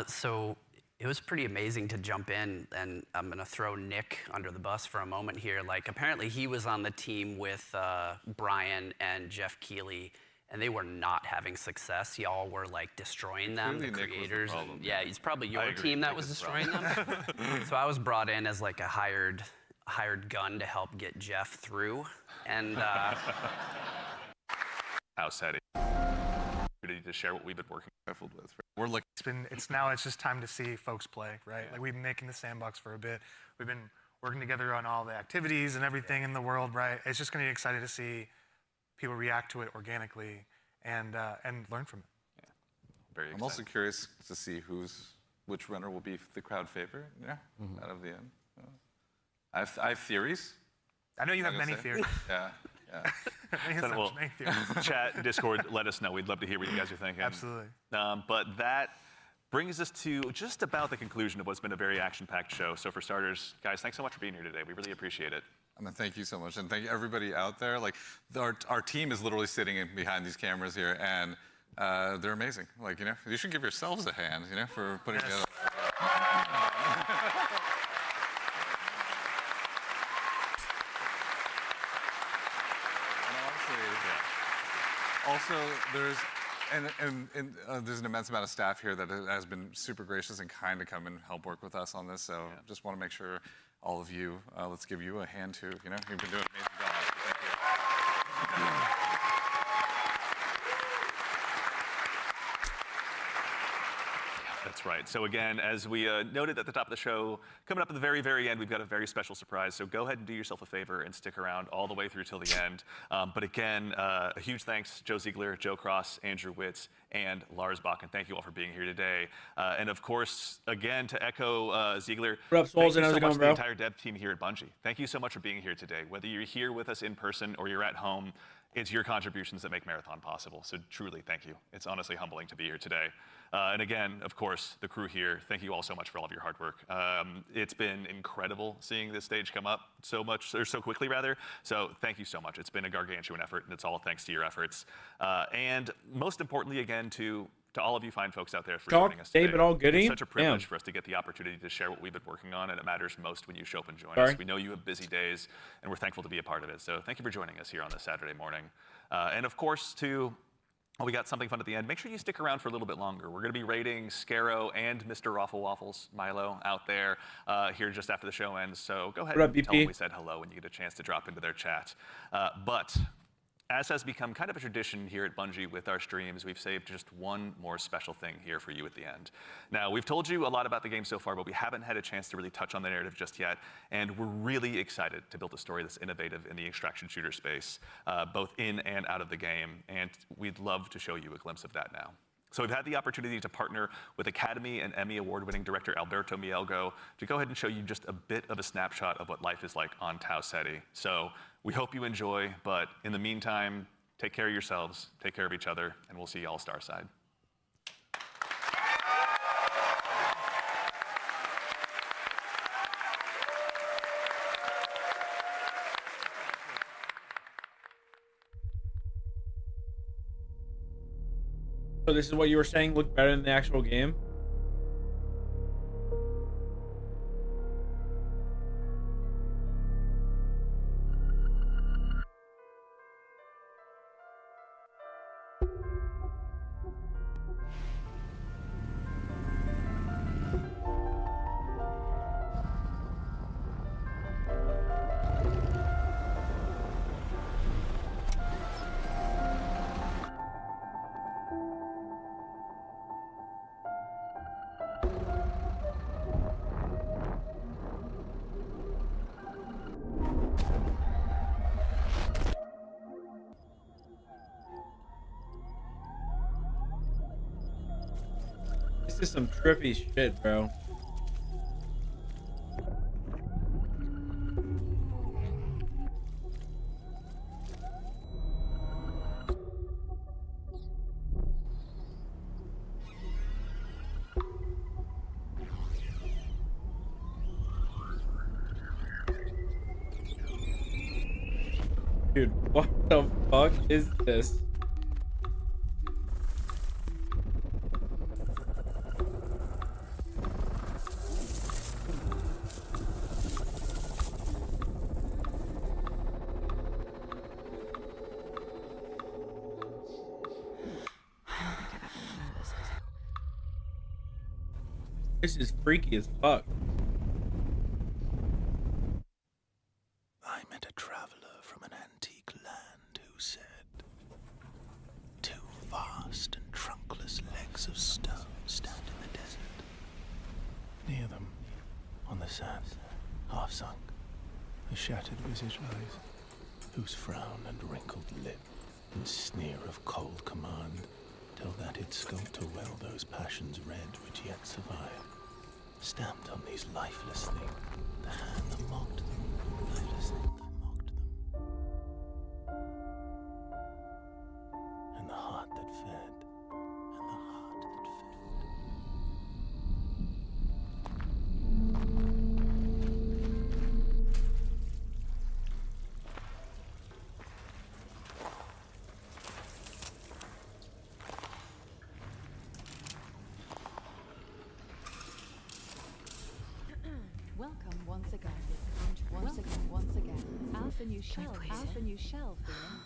so it was pretty amazing to jump in, and I'm gonna throw Nick under the bus for a moment here. Like, apparently he was on the team with Brian and Jeff Keighley, and they were not having success. Y'all were like destroying them, Clearly the Nick was the creators. problem. Yeah, it's probably your I agree, team that Nick was is the destroying them. So I was brought in as like a hired gun to help get Jeff through, and How SETI. To share what we've been working with. We're looking. It's just time to see folks play, right? Like, we've been making the sandbox for a bit. We've been working together on all the activities and everything in the world, right? It's just going to be exciting to see people react to it organically and learn from it. Yeah. Very exciting. I'm also curious to see which runner will be the crowd favorite. Yeah, out of the end. I have theories. I know you have many theories. Yeah. Well, chat, Discord, let us know. We'd love to hear what you guys are thinking. Absolutely. But that brings us to just about the conclusion of what's been a very action-packed show. So for starters, guys, thanks so much for being here today. We really appreciate it. Thank you so much, and thank you everybody out there. Like, our team is literally sitting behind these cameras here, and they're amazing. Like, you should give yourselves a hand, for putting together. Also, there's an immense amount of staff here that has been super gracious and kind to come and help work with us on this. So just want to make sure all of you, let's give you a hand too. You've been doing an amazing job. Thank you. That's right. So again, as we noted at the top of the show, coming up at the very, very end, we've got a very special surprise. So go ahead and do yourself a favor and stick around all the way through till the end. But again, a huge thanks, Joe Ziegler, Joe Cross, Andrew Witz, and Lars Bakken. Thank you all for being here today. And of course, again, to echo Ziegler, what up, Souls? thank you How's so it much going, to bro? the entire dev team here at Bungie. Thank you so much for being here today. Whether you're here with us in person or you're at home, it's your contributions that make Marathon possible. So truly, thank you. It's honestly humbling to be here today. And again, of course, the crew here, thank you all so much for all of your hard work. It's been incredible seeing this stage come up so quickly, rather. So thank you so much. It's been a gargantuan effort, and it's all thanks to your efforts. And most importantly, again, to all of you fine folks out there for joining us today. David, all goody? It's such a privilege Damn. for us to get the opportunity to share what we've been working on, and it matters most when you show up and join Sorry. us. We know you have busy days, and we're thankful to be a part of it. So thank you for joining us here on this Saturday morning. And of course, we got something fun at the end. Make sure you stick around for a little bit longer. We're going to be rating Scarrow and Mr. Raffle Waffles, Milo, out there here just after the show ends. So go ahead What up, and tell BP? them we said hello when you get a chance to drop into their chat. But as has become kind of a tradition here at Bungie with our streams, we've saved just one more special thing here for you at the end. Now, we've told you a lot about the game so far, but we haven't had a chance to really touch on the narrative just yet, and we're really excited to build a story that's innovative in the extraction shooter space, both in and out of the game, and we'd love to show you a glimpse of that now. So we've had the opportunity to partner with Academy and Emmy Award-winning director Alberto Mielgo to go ahead and show you just a bit of a snapshot of what life is like on Tau Ceti. So we hope you enjoy, but in the meantime, take care of yourselves, take care of each other, and we'll see you all Starside. So this is what you were saying looked better than the actual game? This is some trippy shit, bro. Dude, what the fuck is this? This is freaky as fuck. I met a traveler from an antique land who said, two vast and trunkless legs of stone stand in the desert. Near them, on the sand, half sunk, a shattered visage lies, whose frown and wrinkled lip and sneer of cold command tell that it sculpt to well those passions red which yet survive. Stamped on these lifeless things, the hand that mocked them, lifeless thing that mocked them, and the heart that fed, and the heart that fed. Welcome once again. Once again. As a new shell. As a new shell feeling.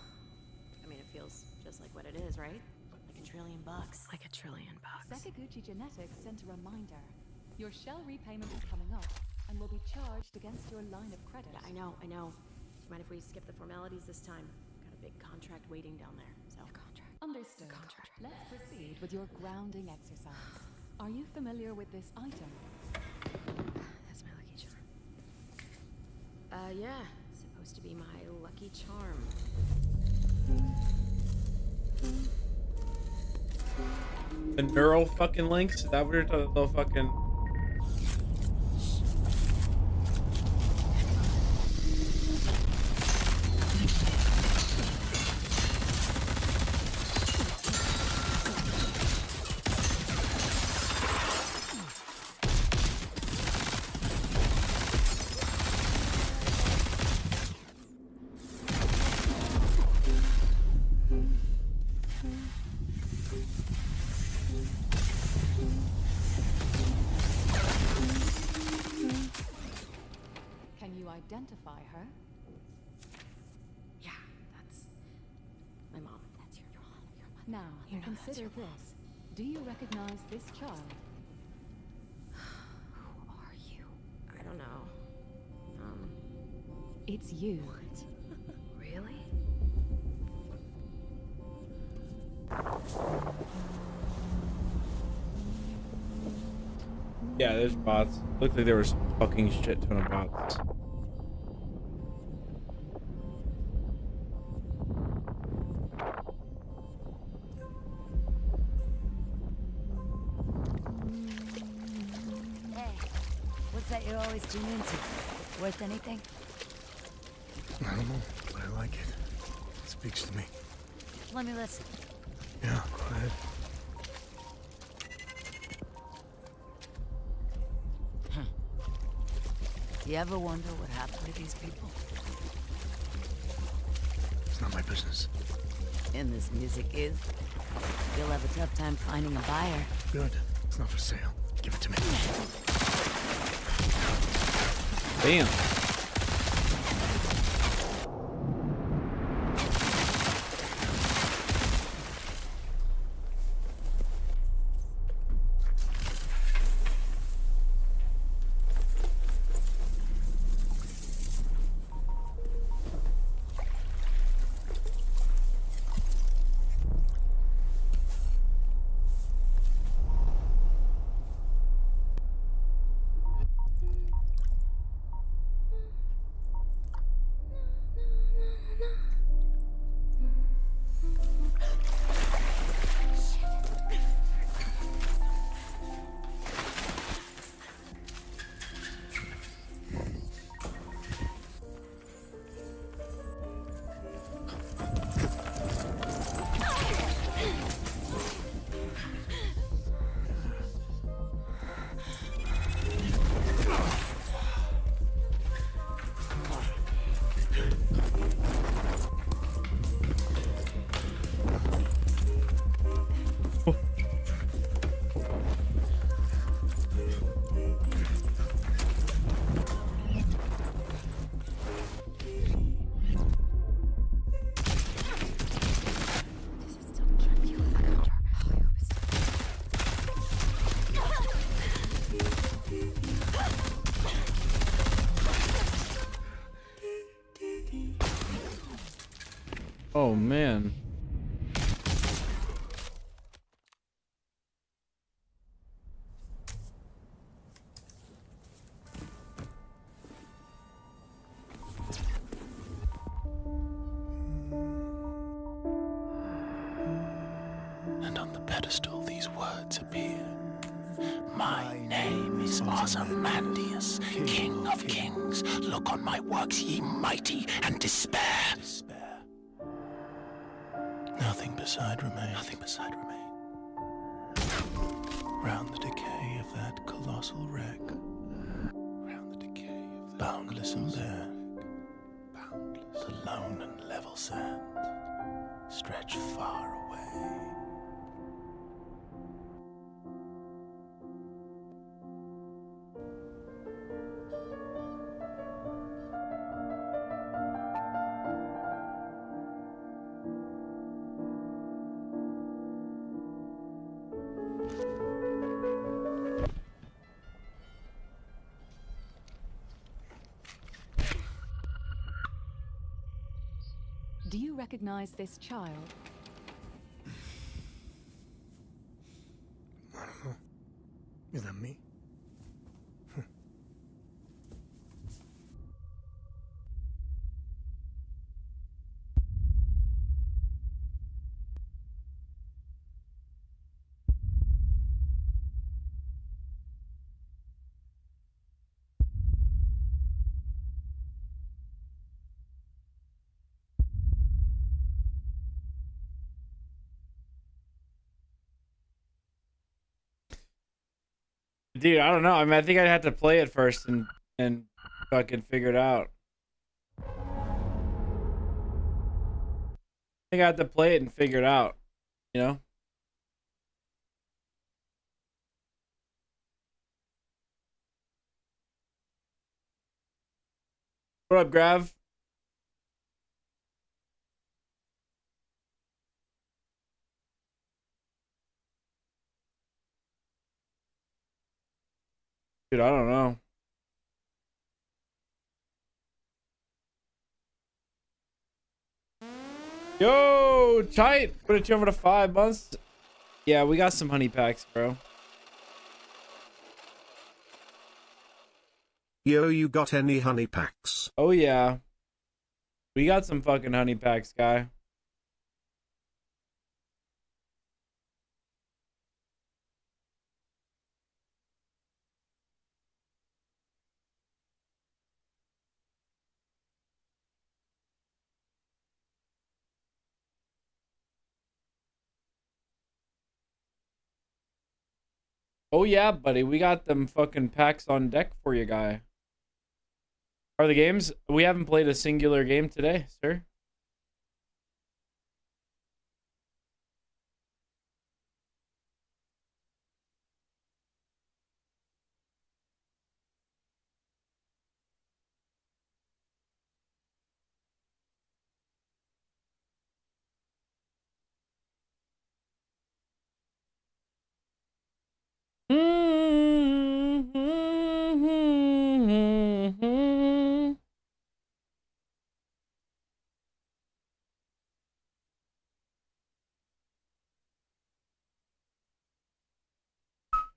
I mean, it feels just like what it is, right? Like $1 trillion. Like $1 trillion. Sakaguchi Genetics sent a reminder. Your shell repayment is coming up and will be charged against your line of credit. Yeah, I know. Mind if we skip the formalities this time? Got a big contract waiting down there, so. Understood. Let's proceed with your grounding exercise. Are you familiar with this item? That's my lucky charm. Yeah. It's supposed to be my lucky charm. The neural fucking links? Is that what you're talking about? Fucking. Identify her? Yeah, that's my mom. That's your mom. Now, consider this. Do you recognize this child? Who are you? I don't know. It's you. What? Really? Yeah, there's bots. Looked like there was fucking shit ton of bots. That you always tune into. Worth anything? I don't know, but I like it. It speaks to me. Let me listen. Yeah, go ahead. Do you ever wonder what happened to these people? It's not my business. And this music is? You'll have a tough time finding a buyer. Good. It's not for sale. Give it to me. Damn. Oh man. And on the pedestal these words appear. My name is Ozymandias, King of Kings. Look on my works, ye mighty, and despair. Nothing beside remain. Round the decay of that colossal wreck. Boundless and bare. The lone and level sand stretch far away. Do you recognize this child? I don't know. Is that me? Dude, I don't know. I mean, I think I'd have to play it first and fucking figure it out. I think I have to play it and figure it out. You know? What up, Grav? Dude, I don't know. Yo, tight. Put it over to 5 months. Yeah, we got some honey packs, bro. Yo, you got any honey packs? Oh yeah. We got some fucking honey packs, guy. Oh yeah, buddy. We got them fucking packs on deck for you, guy. Are the games? We haven't played a singular game today, sir.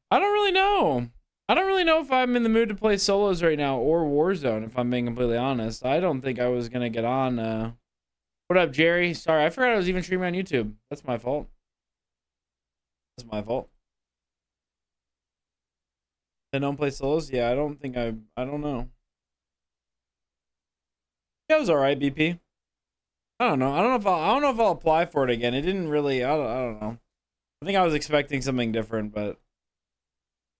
I don't really know. I don't really know if I'm in the mood to play solos right now or Warzone, if I'm being completely honest. I don't think I was going to get on. What up, Jerry? Sorry, I forgot I was even streaming on YouTube. That's my fault. That's my fault. I don't play solos? Yeah, I don't think I don't know. Yeah, it was alright, BP. I don't know. I don't know if I'll apply for it again. It didn't really, I don't know. I think I was expecting something different, but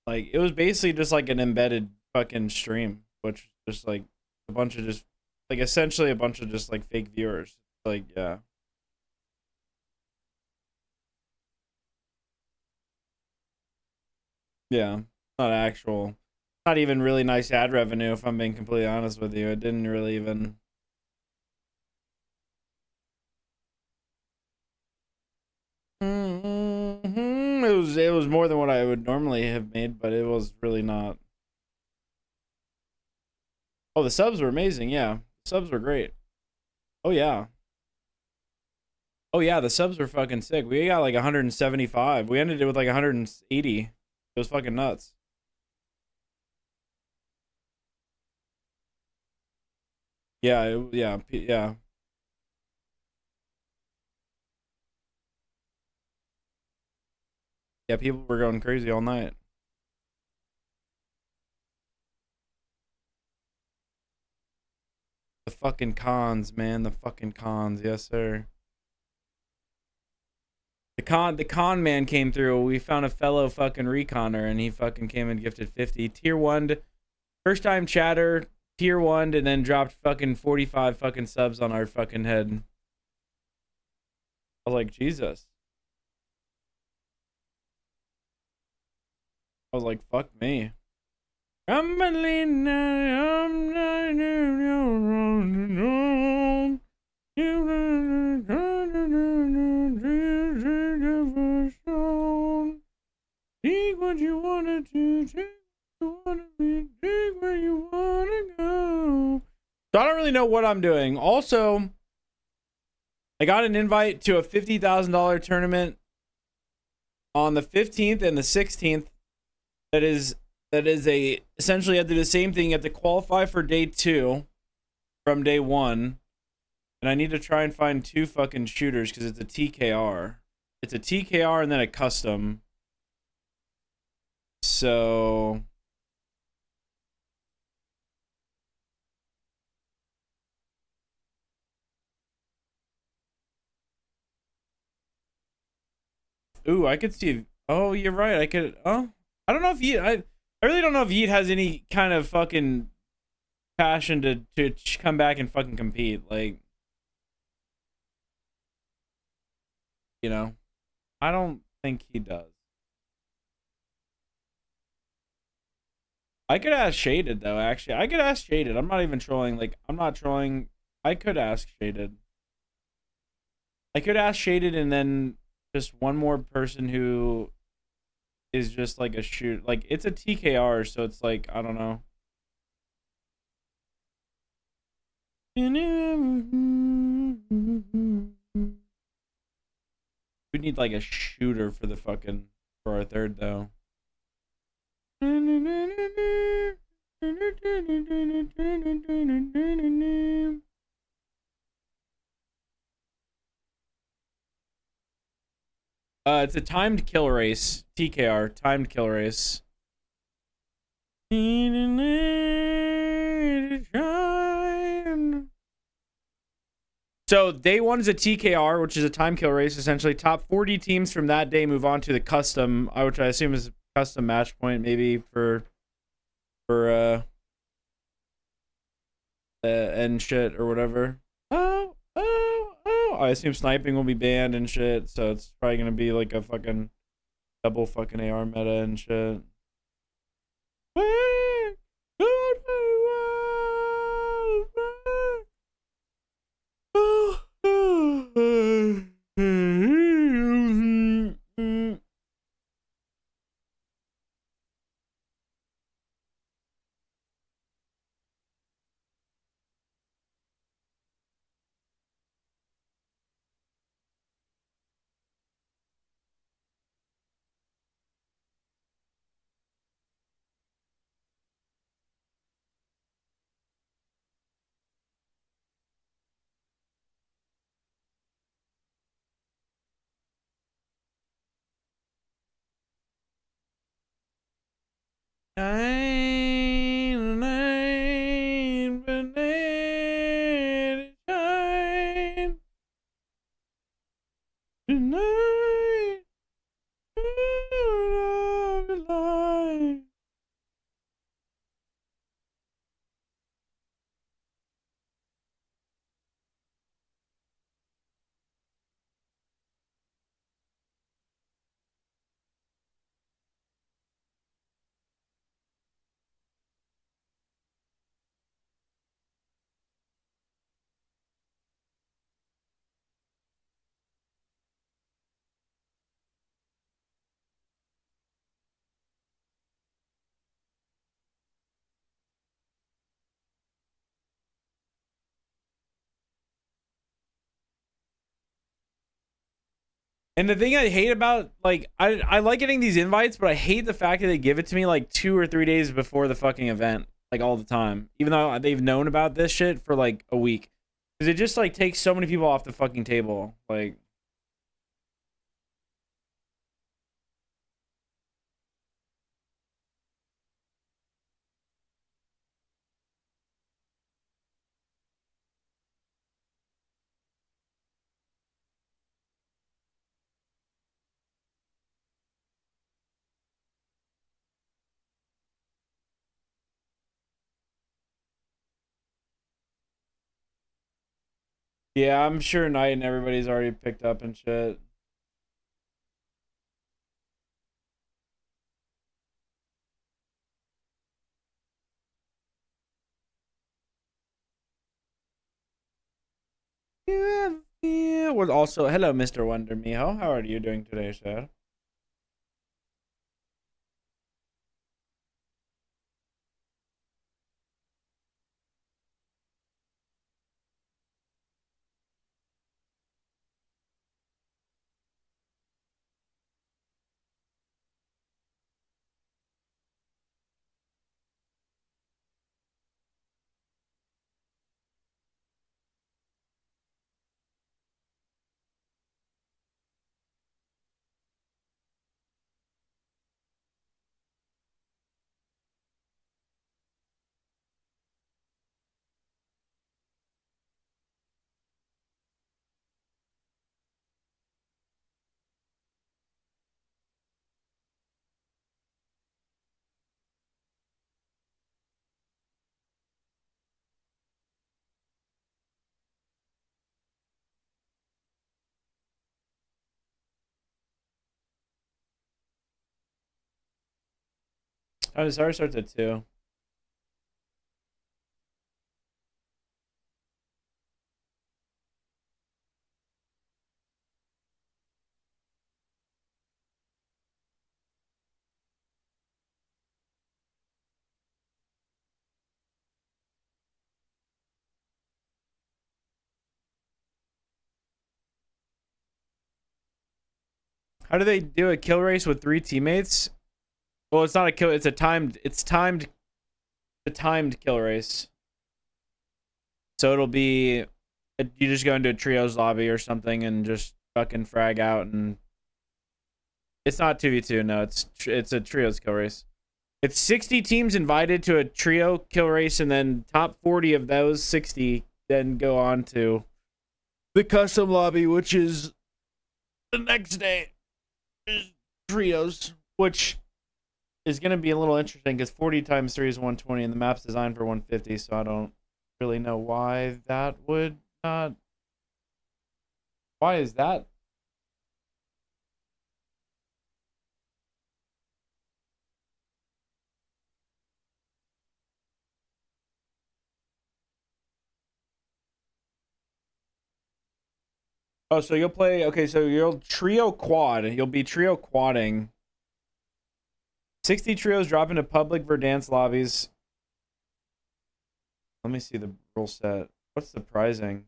like, it was basically just like an embedded fucking stream, which just like a bunch of just, like, essentially a bunch of just like fake viewers. Like, yeah. Yeah. Not actual, not even really nice ad revenue, if I'm being completely honest with you. It didn't really even. It was more than what I would normally have made, but it was really not. Oh, the subs were amazing. Yeah, subs were great. Oh yeah. Oh yeah, the subs were fucking sick. We got like 175. We ended it with like 180. It was fucking nuts. Yeah, yeah. Yeah, people were going crazy all night. The fucking cons, man. The fucking cons. Yes, sir. The con man came through. We found a fellow fucking reconner and he fucking came and gifted 50. Tier 1, first time chatter, tier 1, and then dropped fucking 45 fucking subs on our fucking head. I was like, Jesus. I was like, fuck me. Take what you wanna do, take what you wanna be, take where you wanna go. So I don't really know what I'm doing. Also, I got an invite to a $50,000 tournament on the 15th and the 16th. That is a essentially I have to do the same thing. You have to qualify for day 2 from day 1. And I need to try and find 2 fucking shooters because it's a TKR. It's a TKR and then a custom. So ooh, I could see. Oh, you're right. I could. Oh, I don't know if Yeet. I really don't know if Yeet has any kind of fucking passion to come back and fucking compete. Like, you know, I don't think he does. I could ask Shaded though. Actually, I could ask Shaded. I'm not even trolling. Like, I'm not trolling. I could ask Shaded. I could ask Shaded and then just one more person who is just like a shoot. Like, it's a TKR, so it's like, I don't know. We need like a shooter for the fucking for our third though. It's a timed kill race. TKR, timed kill race. So day 1 is a TKR, which is a time kill race. Essentially, top 40 teams from that day move on to the custom, which I assume is a custom match point, maybe for and shit or whatever. Oh! I assume sniping will be banned and shit, so it's probably gonna be like a fucking double fucking AR meta and shit. And the thing I hate about, like, I like getting these invites, but I hate the fact that they give it to me like 2 or 3 days before the fucking event, like all the time, even though they've known about this shit for like a week. Because it just like takes so many people off the fucking table. Like, yeah, I'm sure Knight and everybody's already picked up and shit. Yeah. Well, also, hello, Mr. Wonder Miho. How are you doing today, sir? Oh, sorry, starts at 2. How do they do a kill race with 3 teammates? Well, it's not a kill. It's a timed kill race. So it'll be, you just go into a trios lobby or something and just fucking frag out, and it's not 2v2. No, it's a trios kill race. It's 60 teams invited to a trio kill race, and then top 40 of those 60 then go on to the custom lobby, which is the next day. Trios, which is going to be a little interesting because 40 times 3 is 120 and the map's designed for 150, so I don't really know why that would not. Why is that? Oh, so you'll play, okay, so you'll trio quad. You'll be trio quadding. 60 trios drop into public Verdansk lobbies. Let me see the rule set. What's surprising?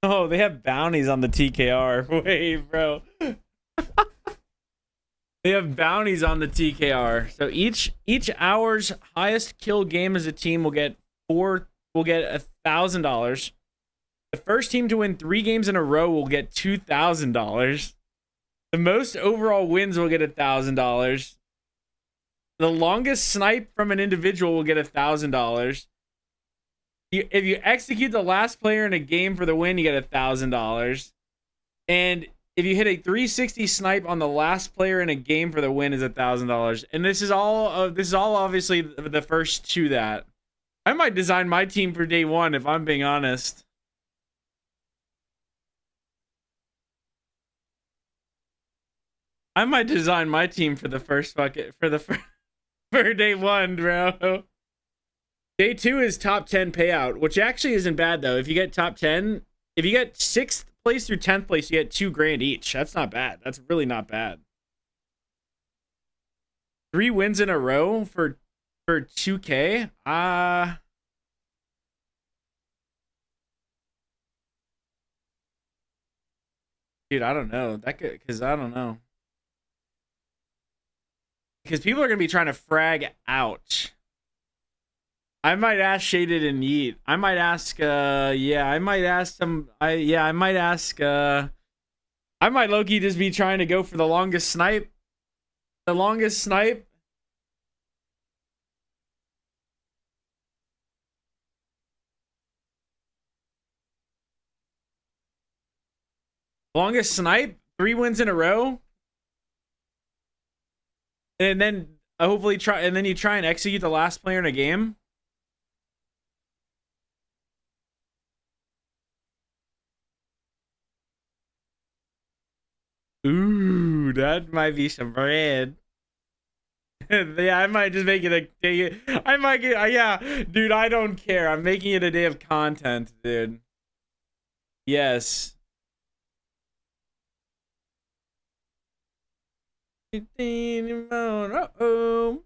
Oh, they have bounties on the TKR. Wait, bro. They have bounties on the TKR. So each hour's highest kill game as a team will get $1,000. The first team to win 3 games in a row will get $2,000. The most overall wins will get $1,000. The longest snipe from an individual will get $1,000. If you execute the last player in a game for the win, you get $1,000. And if you hit a 360 snipe on the last player in a game for the win, is $1,000. And this is all obviously the first to that. I might design my team for day 1 if I'm being honest. I might design my team for the first for day 1, bro. Day 2 is top 10 payout, which actually isn't bad though. If you get top 10, if you get 6th place through 10th place, you get $2,000 each. That's not bad. That's really not bad. 3 wins in a row for 2K. Dude, I don't know. That could, because I don't know. Because people are gonna be trying to frag out. I might ask Shaded and Yeet. I might ask I might ask some I might ask I might low-key just be trying to go for the longest snipe. The longest snipe. Longest snipe, 3 wins in a row. And then hopefully you try and execute the last player in a game. Ooh, that might be some bread. Yeah, I might just make it a day. I might get, yeah, dude, I don't care. I'm making it a day of content, dude. Yes. Uh-oh.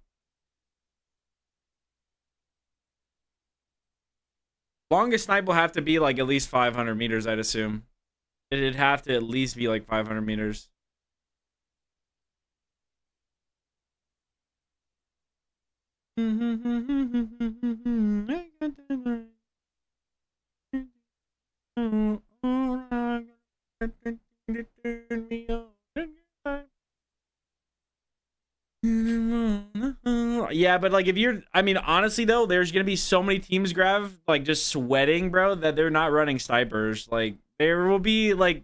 Longest snipe will have to be like at least 500 meters, I'd assume. It'd have to at least be like 500 meters. Yeah, but like if you're, I mean, honestly though, there's gonna be so many teams, Grav, like just sweating, bro, that they're not running snipers. Like there will be like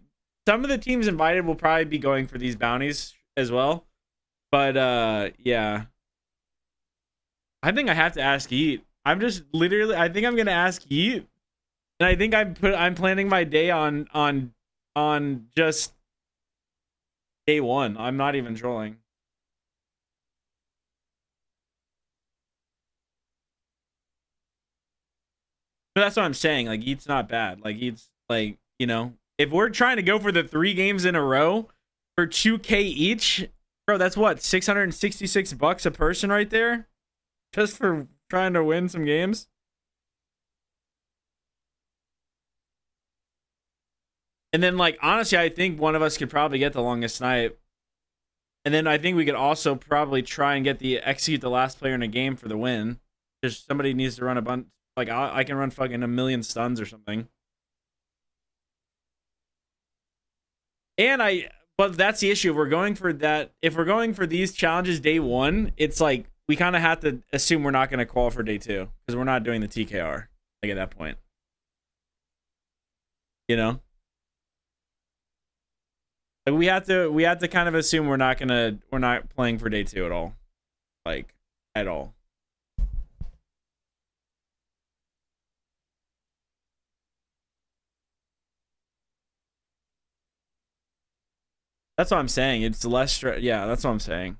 some of the teams invited will probably be going for these bounties as well. But yeah. I think I have to ask Yeet. I'm just literally, I think I'm gonna ask Yeet. And I think I'm planning my day on just day 1. I'm not even trolling. But that's what I'm saying. Like, Yeet's not bad. Like, Yeet's like, you know, if we're trying to go for the 3 games in a row for 2K each, bro, that's what, $666 a person right there, just for trying to win some games. And then, like, honestly, I think one of us could probably get the longest snipe. And then I think we could also probably try and get the execute the last player in a game for the win. Just somebody needs to run a bunch. Like, I can run fucking 1,000,000 stuns or something. And but that's the issue. If we're going for that, if we're going for these challenges day 1, it's like we kind of have to assume we're not going to qualify for day 2 because we're not doing the TKR. Like at that point, you know, like we have to kind of assume we're not playing for day 2 at all, like at all. That's what I'm saying. It's less stress. Yeah, that's what I'm saying.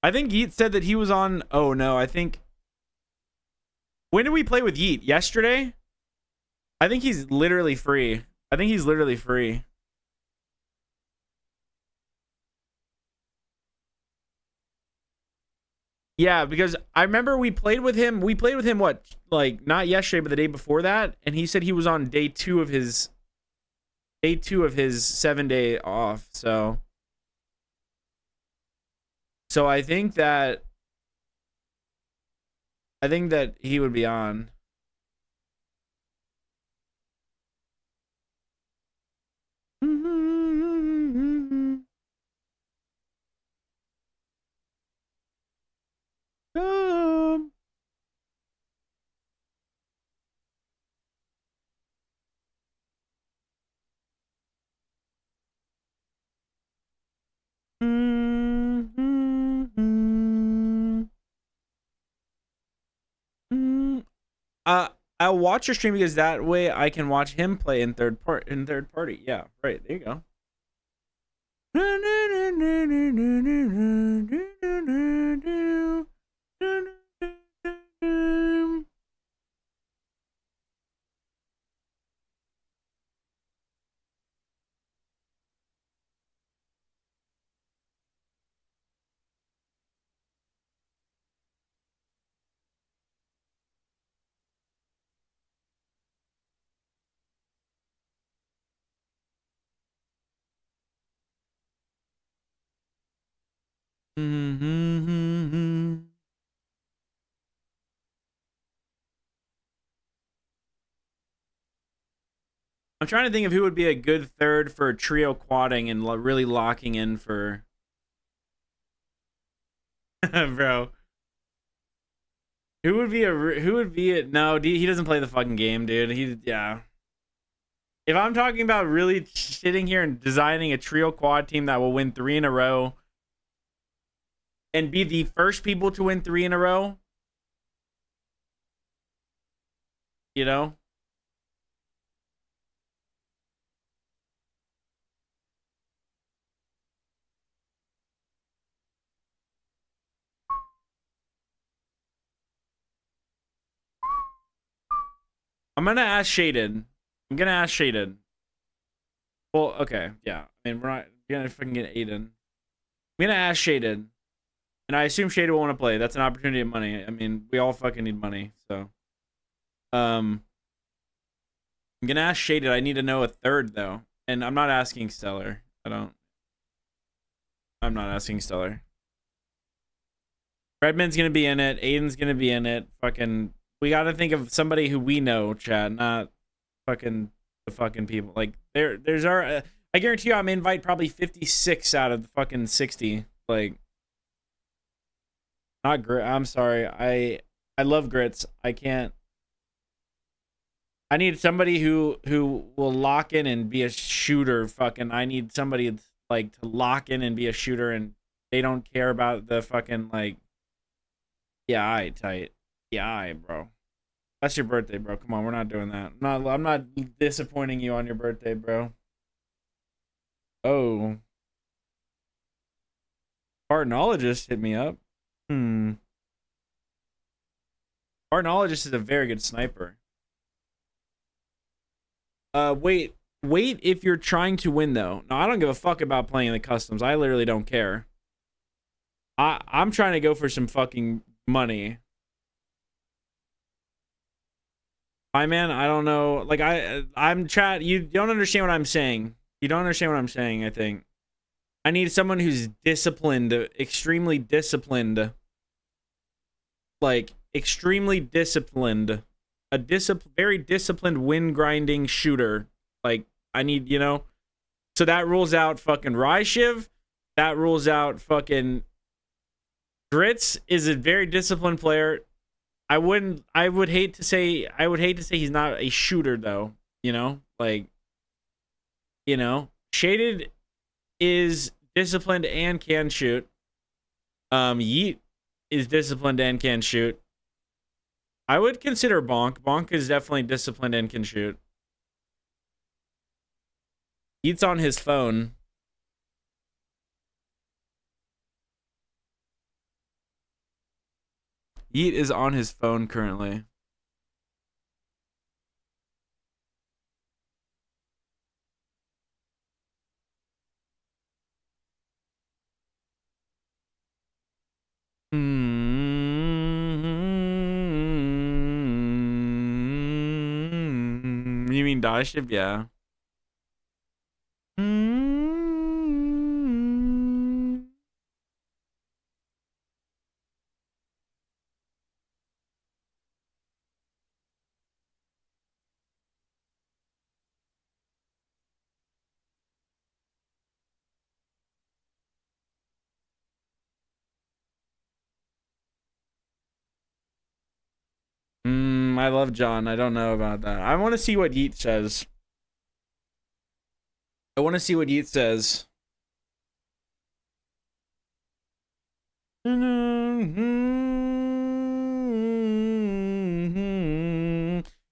I think Yeet said that he was on. Oh no, I think. When did we play with Yeet? Yesterday? I think he's literally free. I think he's literally free. Yeah, because I remember we played with him. We played with him what? Like not yesterday, but the day before that, and he said he was on day 2 of his 7-day off. So I think that he would be on. I'll watch your stream because that way I can watch him play in third party. Yeah, right. There you go. Mm-hmm. I'm trying to think of who would be a good third for trio quadding and really locking in for. Bro. Who would be it? No, he doesn't play the fucking game, dude. Yeah. If I'm talking about really sitting here and designing a trio quad team that will win 3 in a row and be the first people to win 3 in a row, you know? I'm gonna ask Shaded. Well, okay, yeah. I mean, we're not gonna fucking get Aiden. I'm gonna ask Shaded. And I assume Shaded will want to play. That's an opportunity of money. I mean, we all fucking need money, so. I'm gonna ask Shaded. I need to know a third, though. And I'm not asking Stellar. I'm not asking Stellar. Redman's gonna be in it. Aiden's gonna be in it. Fucking, we gotta think of somebody who we know, Chad, not fucking the fucking people. Like, there's our, I guarantee you I'm gonna invite probably 56 out of the fucking 60. Like, not Grit. I'm sorry. I love Grits. I can't. I need somebody who will lock in and be a shooter. Fucking, I need somebody like to lock in and be a shooter, and they don't care about the fucking like. Yeah, alright, tight. Yeah, alright, bro. That's your birthday, bro. Come on, we're not doing that. I'm not disappointing you on your birthday, bro. Oh. Bartologist hit me up. Bartologist is a very good sniper. Wait if you're trying to win, though. No, I don't give a fuck about playing in the customs. I literally don't care. I'm trying to go for some fucking money. Hi, man. I don't know. Like, I'm chat. You don't understand what I'm saying. You don't understand what I'm saying, I think. I need someone who's disciplined, extremely disciplined. Like, extremely disciplined. A very disciplined win grinding shooter. Like, I need, you know. So that rules out fucking Ryshiv. That rules out fucking Grits is a very disciplined player. I would hate to say he's not a shooter, though, you know? Like, you know, Shaded is disciplined and can shoot. Yeet is disciplined and can shoot. I would consider Bonk. Bonk is definitely disciplined and can shoot. Yeet's on his phone. Yeet is on his phone currently. You mean Dashib? Yeah. I love John. I don't know about that. I want to see what Yeet says. I want to see what Yeet says. And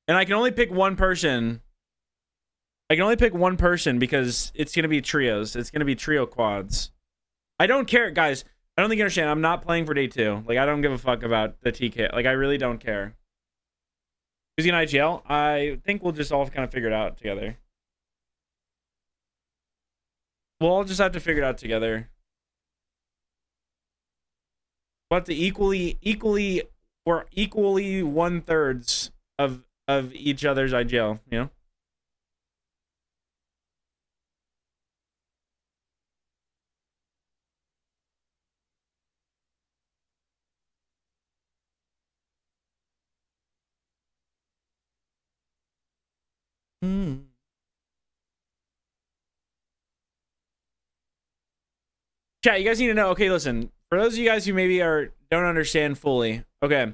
I can only pick one person. I can only pick one person because it's going to be trios. It's going to be trio quads. I don't care, guys. I don't think you understand. I'm not playing for day 2. Like, I don't give a fuck about the TK. Like, I really don't care. Who's in IGL? I think we'll just all kind of figure it out together. We'll all just have to figure it out together. But the equally 1/3 of each other's IGL, you know? Chat, you guys need to know. Okay, listen. For those of you guys who maybe don't understand fully. Okay.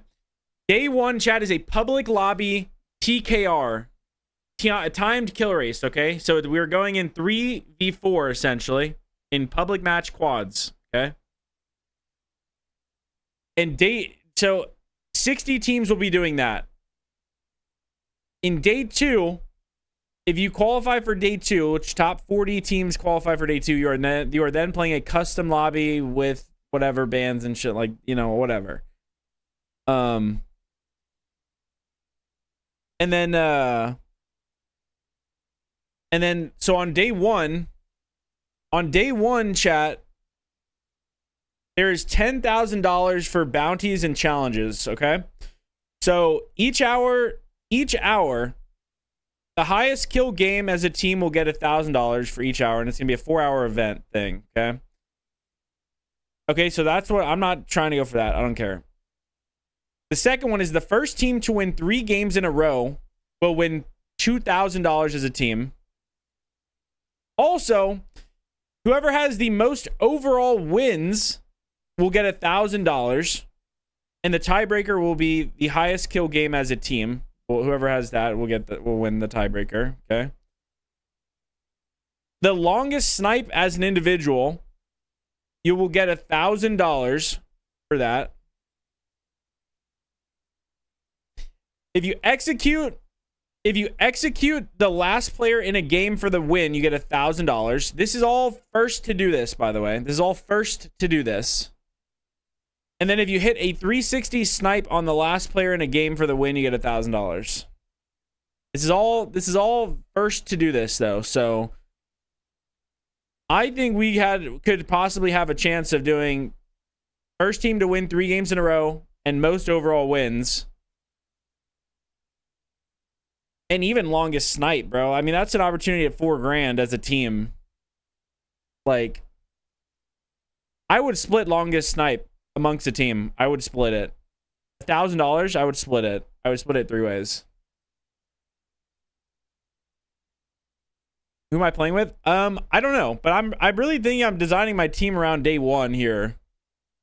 Day 1, chat, is a public lobby TKR. Timed kill race, okay? So we're going in 3v4, essentially, in public match quads, okay? And so 60 teams will be doing that. In day 2, if you qualify for day 2, which top 40 teams qualify for day 2, you are then playing a custom lobby with whatever bands and shit, like, you know, whatever. And then so on day 1, chat, there is $10,000 for bounties and challenges, okay? So each hour, the highest kill game as a team will get $1,000 for each hour, and it's gonna be a 4-hour event thing, okay? Okay, so that's what I'm not trying to go for that. I don't care. The second one is the first team to win 3 games in a row will win $2,000 as a team. Also, whoever has the most overall wins will get $1,000, and the tiebreaker will be the highest kill game as a team. Well, whoever has that will win the tiebreaker. Okay. The longest snipe as an individual, you will get $1,000 for that. If you execute the last player in a game for the win, you get $1,000. This is all first to do this, by the way. This is all first to do this. And then if you hit a 360 snipe on the last player in a game for the win, you get $1,000. This is all first to do this, though. So I think we could possibly have a chance of doing first team to win 3 games in a row and most overall wins. And even longest snipe, bro. I mean, that's an opportunity at $4,000 as a team. Like, I would split longest snipe amongst a team. I would split it. $1,000, I would split it. I would split it 3 ways. Who am I playing with? I don't know, but I really think I'm designing my team around day 1 here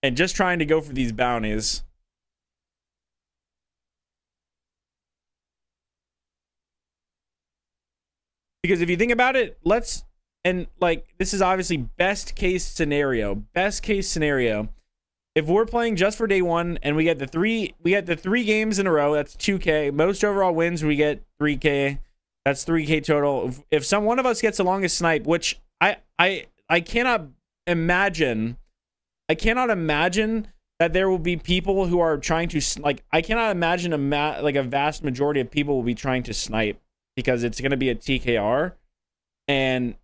and just trying to go for these bounties. Because if you think about it, this is obviously best case scenario. Best case scenario. If we're playing just for day 1 and we get the 3 games in a row, that's 2K. Most overall wins, we get 3K. That's 3K total. If one of us gets the longest snipe, which I cannot imagine. I cannot imagine that there will be people who are trying to, like, I cannot imagine a vast majority of people will be trying to snipe, because it's going to be a TKR, and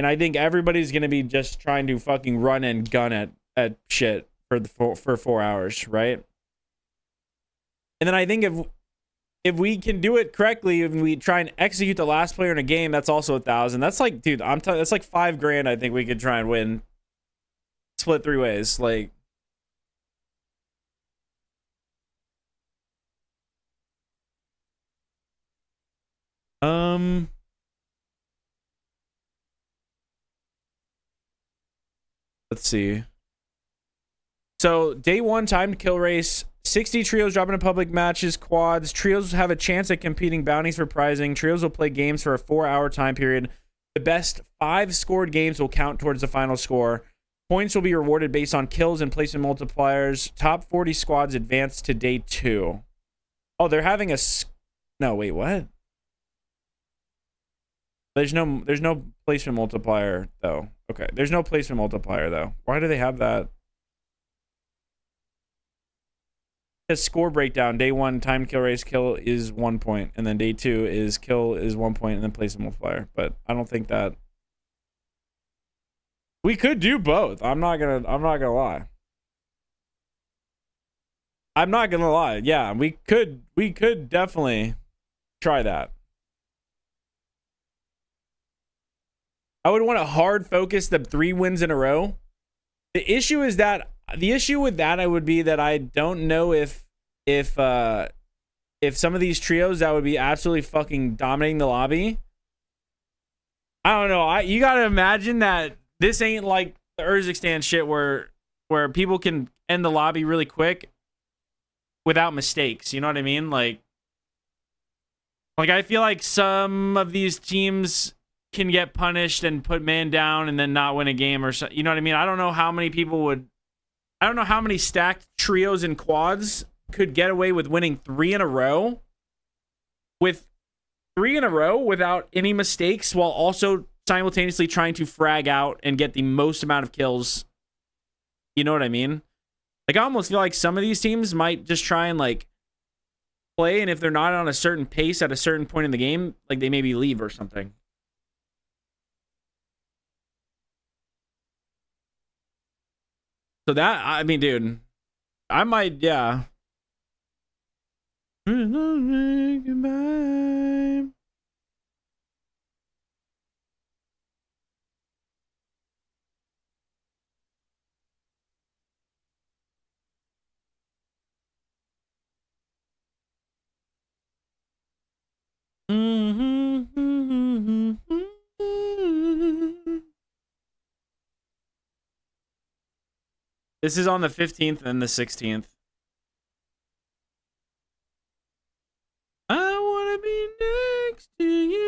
I think everybody's going to be just trying to fucking run and gun at shit for 4 hours, right? And then I think if we can do it correctly, and we try and execute the last player in a game, that's also 1,000. That's like, dude, that's like $5,000. I think we could try and win, split 3 ways, like. Let's see. So day 1 timed kill race, 60 trios drop into public matches, quads. Trios have a chance at competing bounties for prizing. Trios will play games for a 4-hour time period. The best 5 scored games will count towards the final score. Points will be rewarded based on kills and placement multipliers. Top 40 squads advance to day 2. Oh, they're having a... No, wait, what? There's no placement multiplier, though. Okay, there's no placement multiplier, though. Why do they have that? The score breakdown. Day 1, time kill race, kill is 1 point. And then day 2 is kill is 1 point, and then placement multiplier. But I don't think that... We could do both. I'm not gonna lie. I'm not gonna lie. Yeah, we could definitely try that. I would want to hard focus the 3 wins in a row. The issue with that would be that I don't know if if some of these trios that would be absolutely fucking dominating the lobby. I don't know. You gotta imagine that this ain't like the Urzikstan shit where people can end the lobby really quick without mistakes. You know what I mean? Like I feel like some of these teams can get punished and put man down and then not win a game or so. You know what I mean? I don't know how many people would. I don't know how many stacked trios and quads could get away with winning 3 in a row. With 3 in a row without any mistakes while also simultaneously trying to frag out and get the most amount of kills. You know what I mean? Like, I almost feel like some of these teams might just try and, like, play, and if they're not on a certain pace at a certain point in the game, like, they maybe leave or something. So that, I mean, dude, I might, yeah. This is on the 15th and the 16th. I wanna be next to you.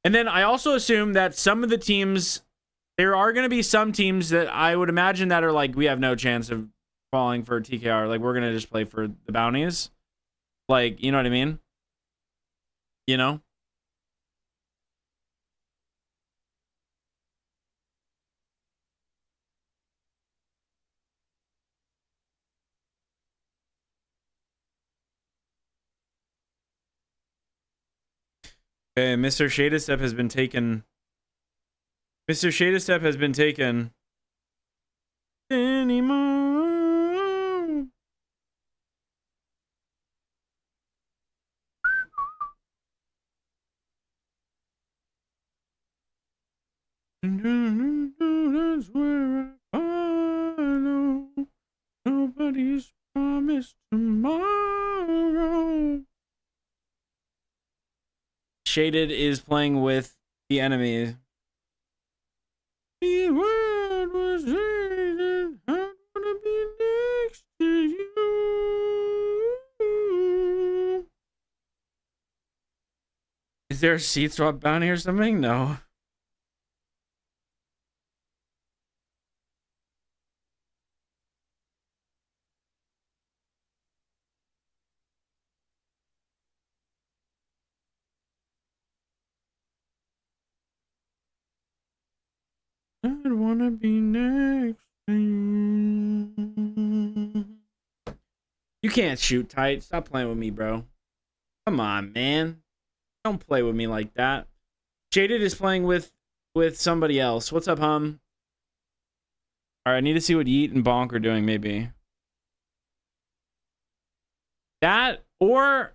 And then I also assume that some of the teams, there are going to be some teams that I would imagine that are like, we have no chance of falling for TKR. Like, we're going to just play for the bounties. Like, you know what I mean? You know? Okay, Mr. Shadestep has been taken. Mr. Shadestep has been taken. Anymore. That's where I know nobody's promised tomorrow. Shaded is playing with the enemy. The world was changing. I wanna be next to you. Is there a seat swap bounty or something? No. I wanna be next to you. You can't shoot tight. Stop playing with me, bro. Come on, man. Don't play with me like that. Jaded is playing with somebody else. What's up, Hum? All right, I need to see what Yeet and Bonk are doing, maybe. That or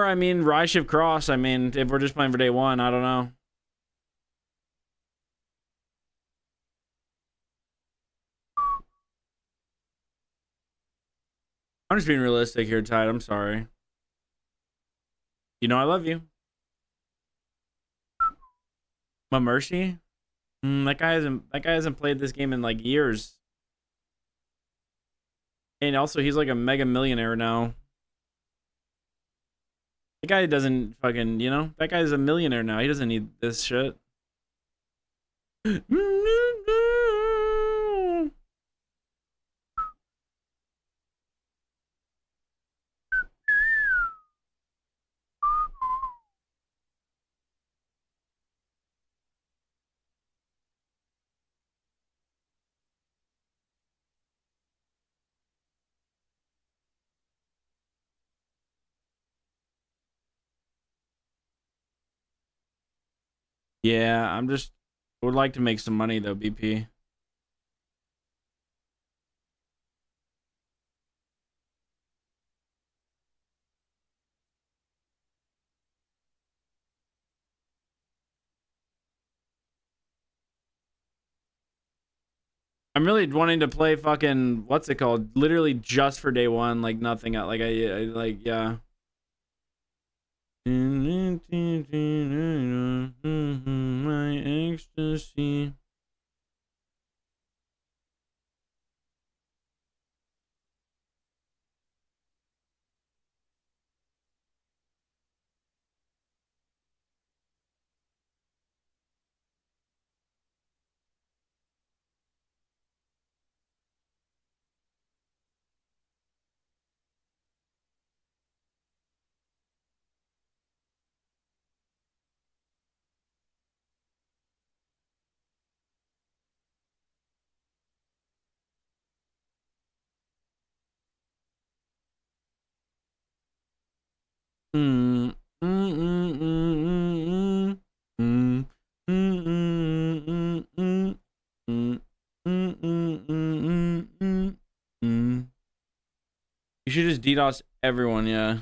I mean, Rise Shift Cross. I mean, if we're just playing for day one, I don't know. I'm just being realistic here, Tide. I'm sorry. You know I love you. My Mercy? That guy hasn't played this game in like years. And also he's like a mega millionaire now. That guy doesn't fucking, you know, that guy's a millionaire now. He doesn't need this shit. Yeah, would like to make some money though, BP. I'm really wanting to play fucking what's it called? Literally just for day one, like nothing. Like I like yeah. My ecstasy. Mm, mm, mm, mm, mm, mm, mm, mm, mm, mm, mm, mm, mm, mm, mm. You should just DDoS everyone, yeah.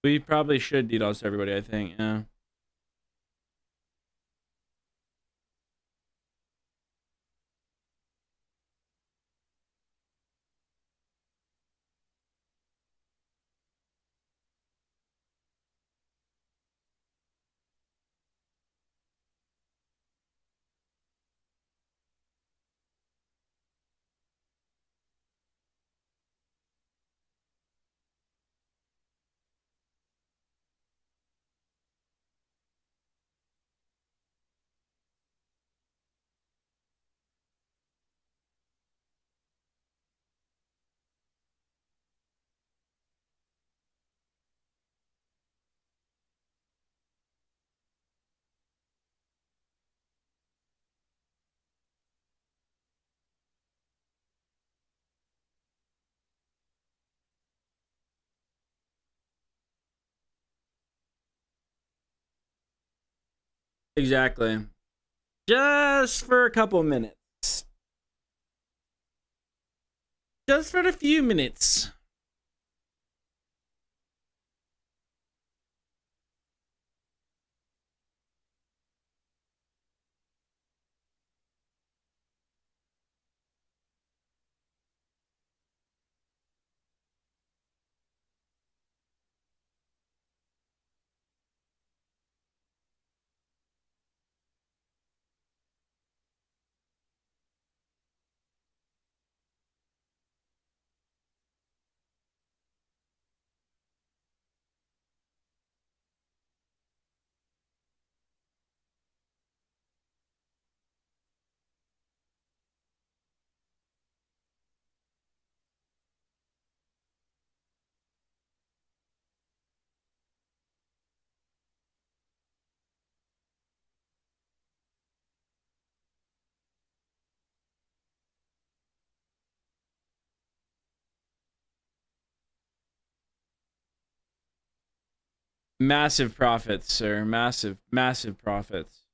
We probably should DDoS everybody, I think, yeah. Exactly. Just for a couple minutes. Just for a few minutes. Massive profits, sir. Massive, massive profits.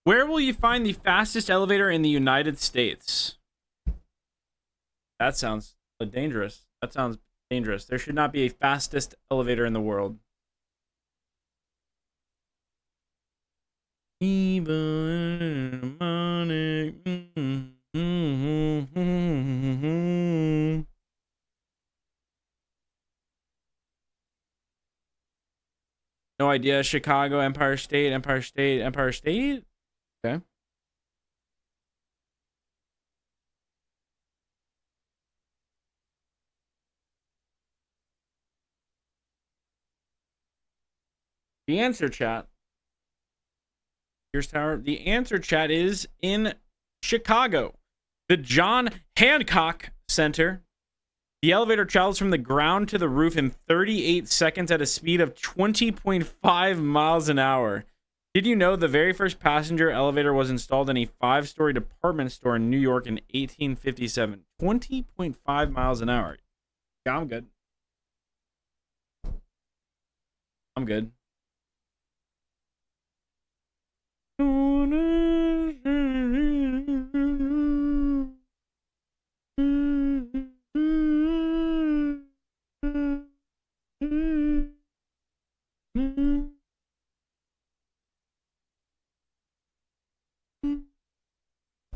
Where will you find the fastest elevator in the United States? That sounds dangerous. That sounds dangerous. There should not be a fastest elevator in the world. Even money. No idea. Chicago, Empire State, Empire State, Empire State. Okay. The answer, chat. Here's Tower. The answer, chat, is in Chicago. The John Hancock Center. The elevator travels from the ground to the roof in 38 seconds at a speed of 20.5 miles an hour. Did you know the very first passenger elevator was installed in a 5-story department store in New York in 1857? 20.5 miles an hour. Yeah, I'm good. I'm good.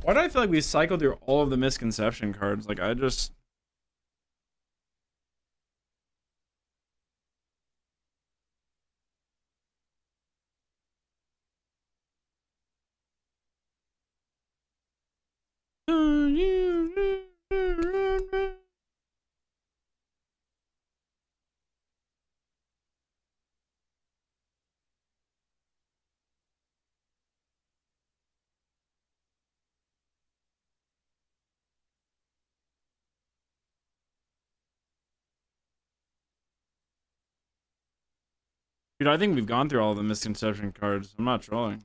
Why do I feel like we cycled through all of the misconception cards? Like, I just... Dude, I think we've gone through all of the misconception cards. I'm not trolling.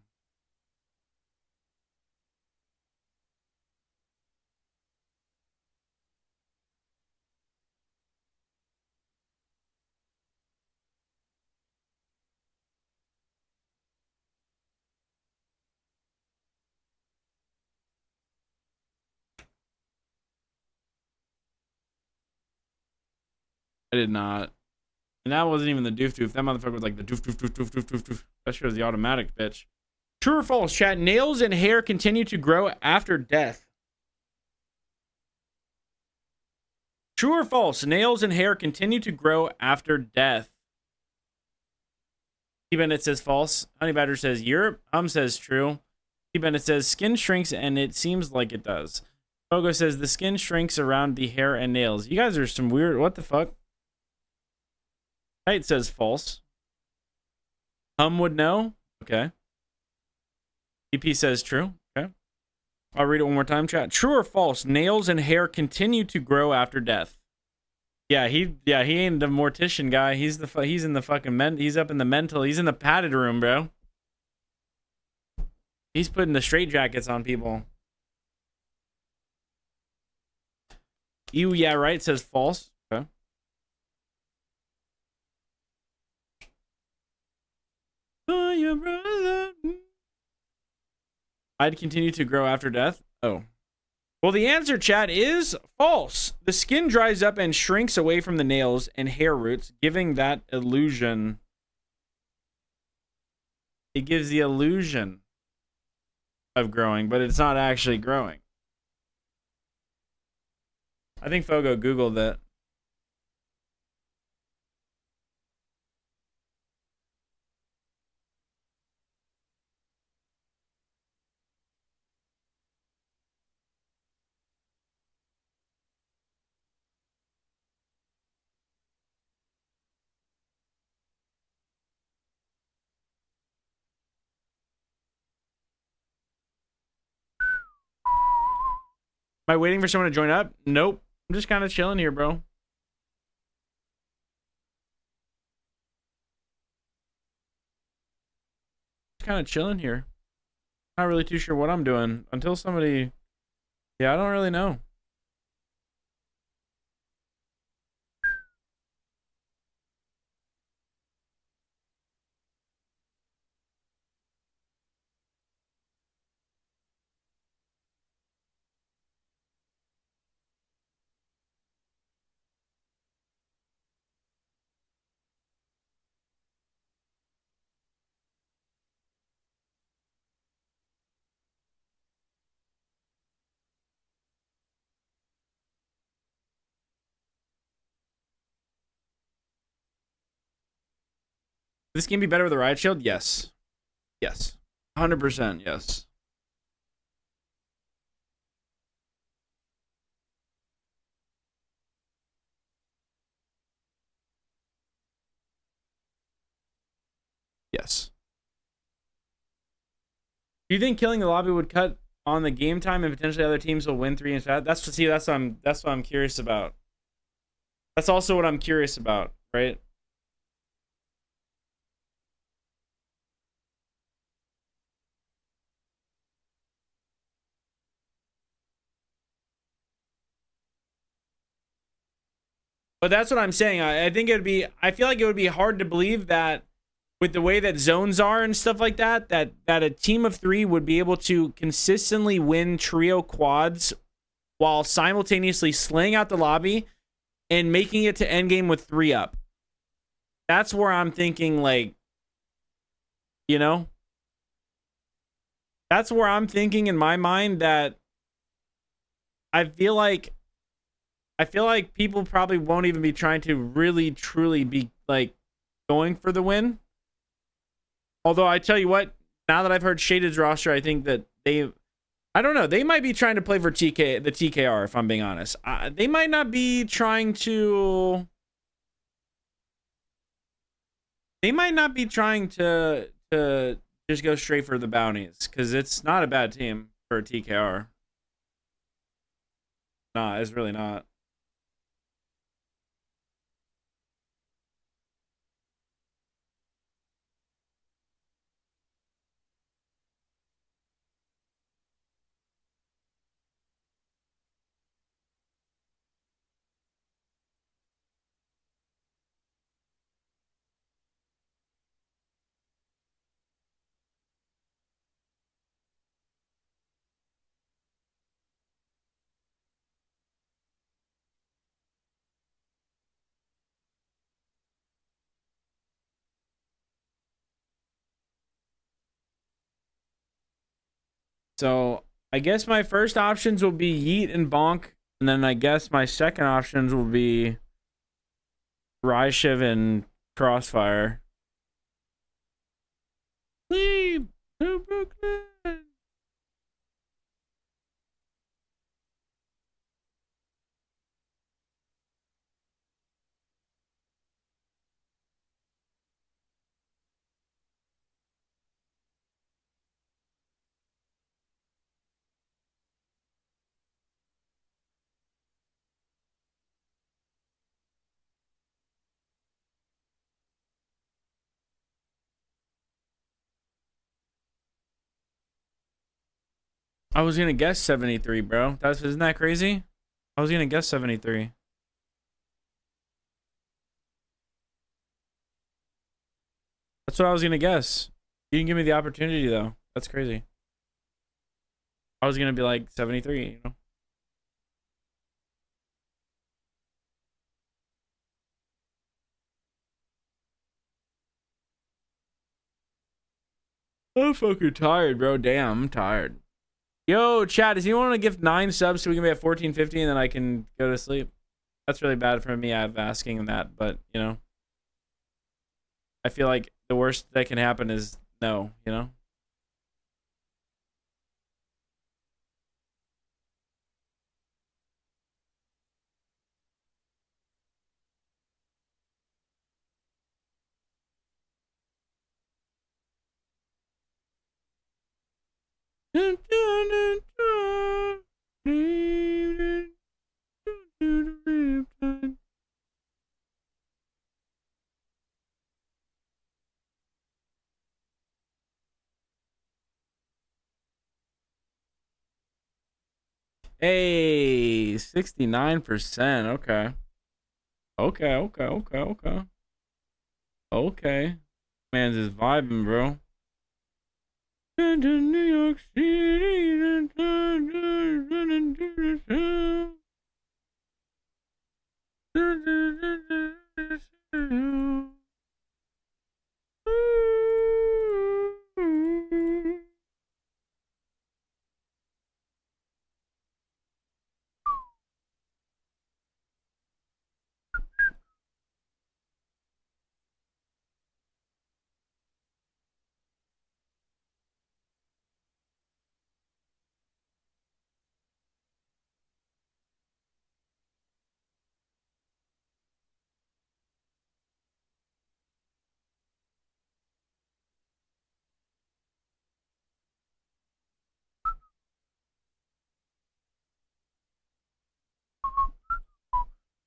I did not. And that wasn't even the doof doof. That motherfucker was like the doof doof doof doof doof doof doof. That shit was the automatic, bitch. True or false, chat? Nails and hair continue to grow after death. True or false? Nails and hair continue to grow after death. T Bennett says false. Honey Badger says Europe. Says true. T Bennett says skin shrinks and it seems like it does. Pogo says the skin shrinks around the hair and nails. You guys are some weird. What the fuck? Knight says false. Would know. Okay. EP says true. Okay. I'll read it one more time, chat. True or false? Nails and hair continue to grow after death. Yeah, he ain't the mortician guy. He's in the fucking he's up in the mental. He's in the padded room, bro. He's putting the straitjackets on people. You, yeah, right, says false. Okay. Oh, your brother. I'd continue to grow after death. Oh. Well, the answer, chat, is false. The skin dries up and shrinks away from the nails and hair roots, giving that illusion. It gives the illusion of growing, but it's not actually growing. I think Fogo Googled it. Am I waiting for someone to join up? Nope. I'm just kind of chilling here, bro. Just kind of chilling here. Not really too sure what I'm doing until somebody... Yeah, I don't really know. this game be better with a riot shield? Yes. Yes. 100% yes. Yes. Do you think killing the lobby would cut on the game time and potentially other teams will win 3 and 5? That's what I'm curious about. That's also what I'm curious about, right? But that's what I'm saying. I think I feel like it would be hard to believe that with the way that zones are and stuff like that, that a team of 3 would be able to consistently win trio quads while simultaneously slaying out the lobby and making it to endgame with 3 up. That's where I'm thinking, like, you know? That's where I'm thinking in my mind that I feel like people probably won't even be trying to really, truly be, like, going for the win. Although, I tell you what, now that I've heard Shaded's roster, I think that I don't know, they might be trying to play for the TKR, if I'm being honest. They might not be trying to... They might not be trying to just go straight for the bounties, because it's not a bad team for a TKR. Nah, it's really not. So I guess my first options will be Yeet and Bonk, and then I guess my second options will be Ryshiv and Crossfire. Leave to Brooklyn. I was gonna guess 73, bro. Isn't that crazy? I was gonna guess 73. That's what I was gonna guess. You didn't give me the opportunity though. That's crazy. I was gonna be like 73, you know. I'm fucking tired, bro. Damn, I'm tired. Yo, chat, does anyone want to give 9 subs so we can be at 1450 and then I can go to sleep? That's really bad for me. I'm asking that, but you know, I feel like the worst that can happen is no, you know. Hey, 69%. Okay. Okay. Man's just vibing, bro. Into New York City.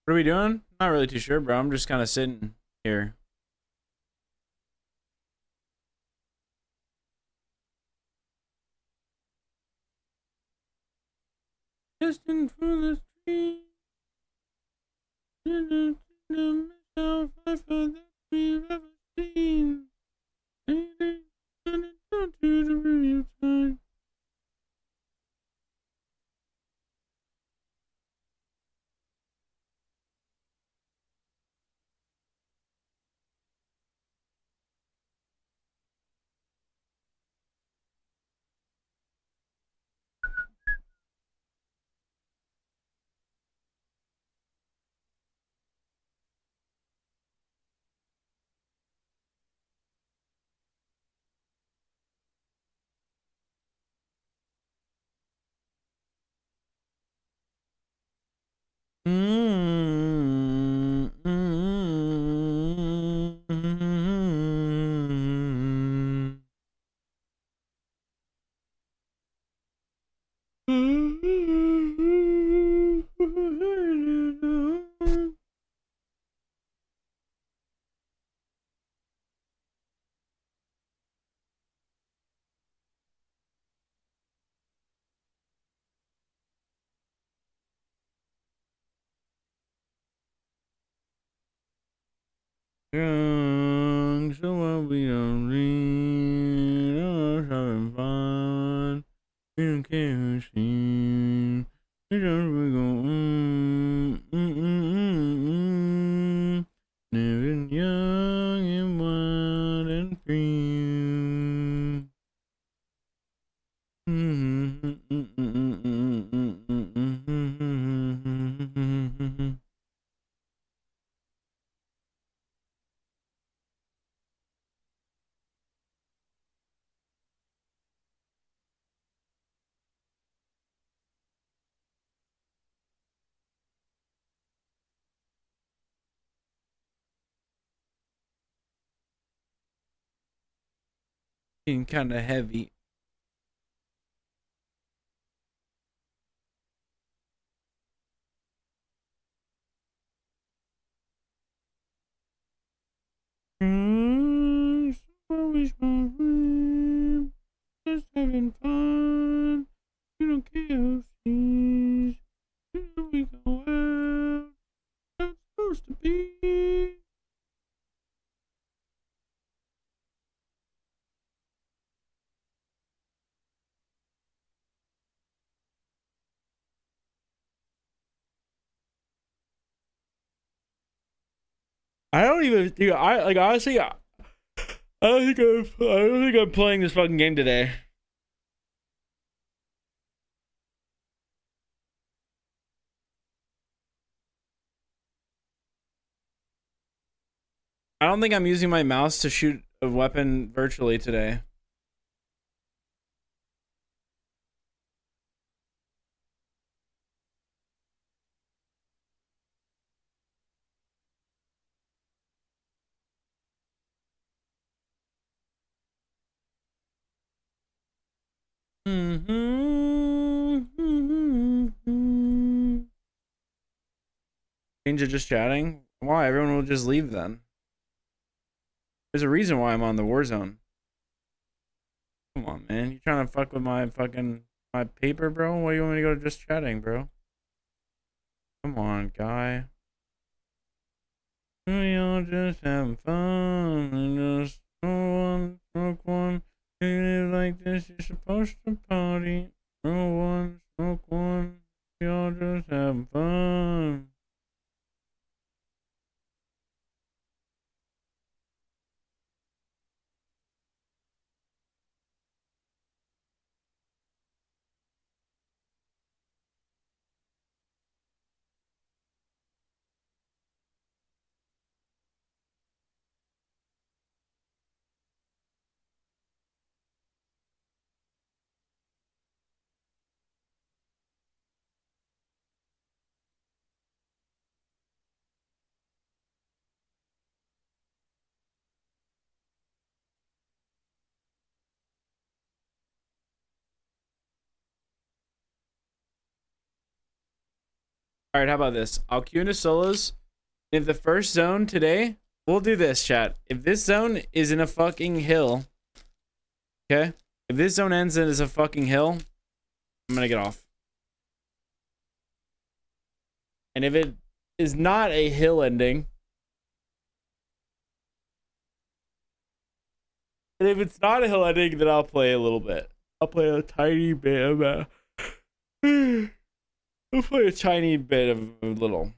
What are we doing? Not really too sure, bro. I'm just kind of sitting here. Destined for the street. Myself, I felt that we've ever seen. Anything to the real time. Young, so what we don't read, us having fun. We don't care who's seen. We just we go living young and wild and free. Being kind of heavy. Always my friend, just having fun. We don't care who sees. We go out. How it's supposed to be. I don't even think I like honestly. I don't think I'm playing this fucking game today. I don't think I'm using my mouse to shoot a weapon virtually today. Change it just chatting? Why? Everyone will just leave then. There's a reason why I'm on the war zone. Come on, man. You trying to fuck with my paper, bro? Why do you want me to go to just chatting, bro? Come on, guy. We all just having fun and just smoke one. You live like this, you're supposed to party. Roll one, smoke one. We all just having fun. All right, how about this? I'll queue into solos. If the first zone today, we'll do this, chat. If this zone is in a fucking hill, okay? If this zone ends as a fucking hill, I'm gonna get off. And if it is not a hill ending, and if it's not a hill ending, then I'll play a little bit. I'll play a tiny bit of I'll play a tiny bit of a little.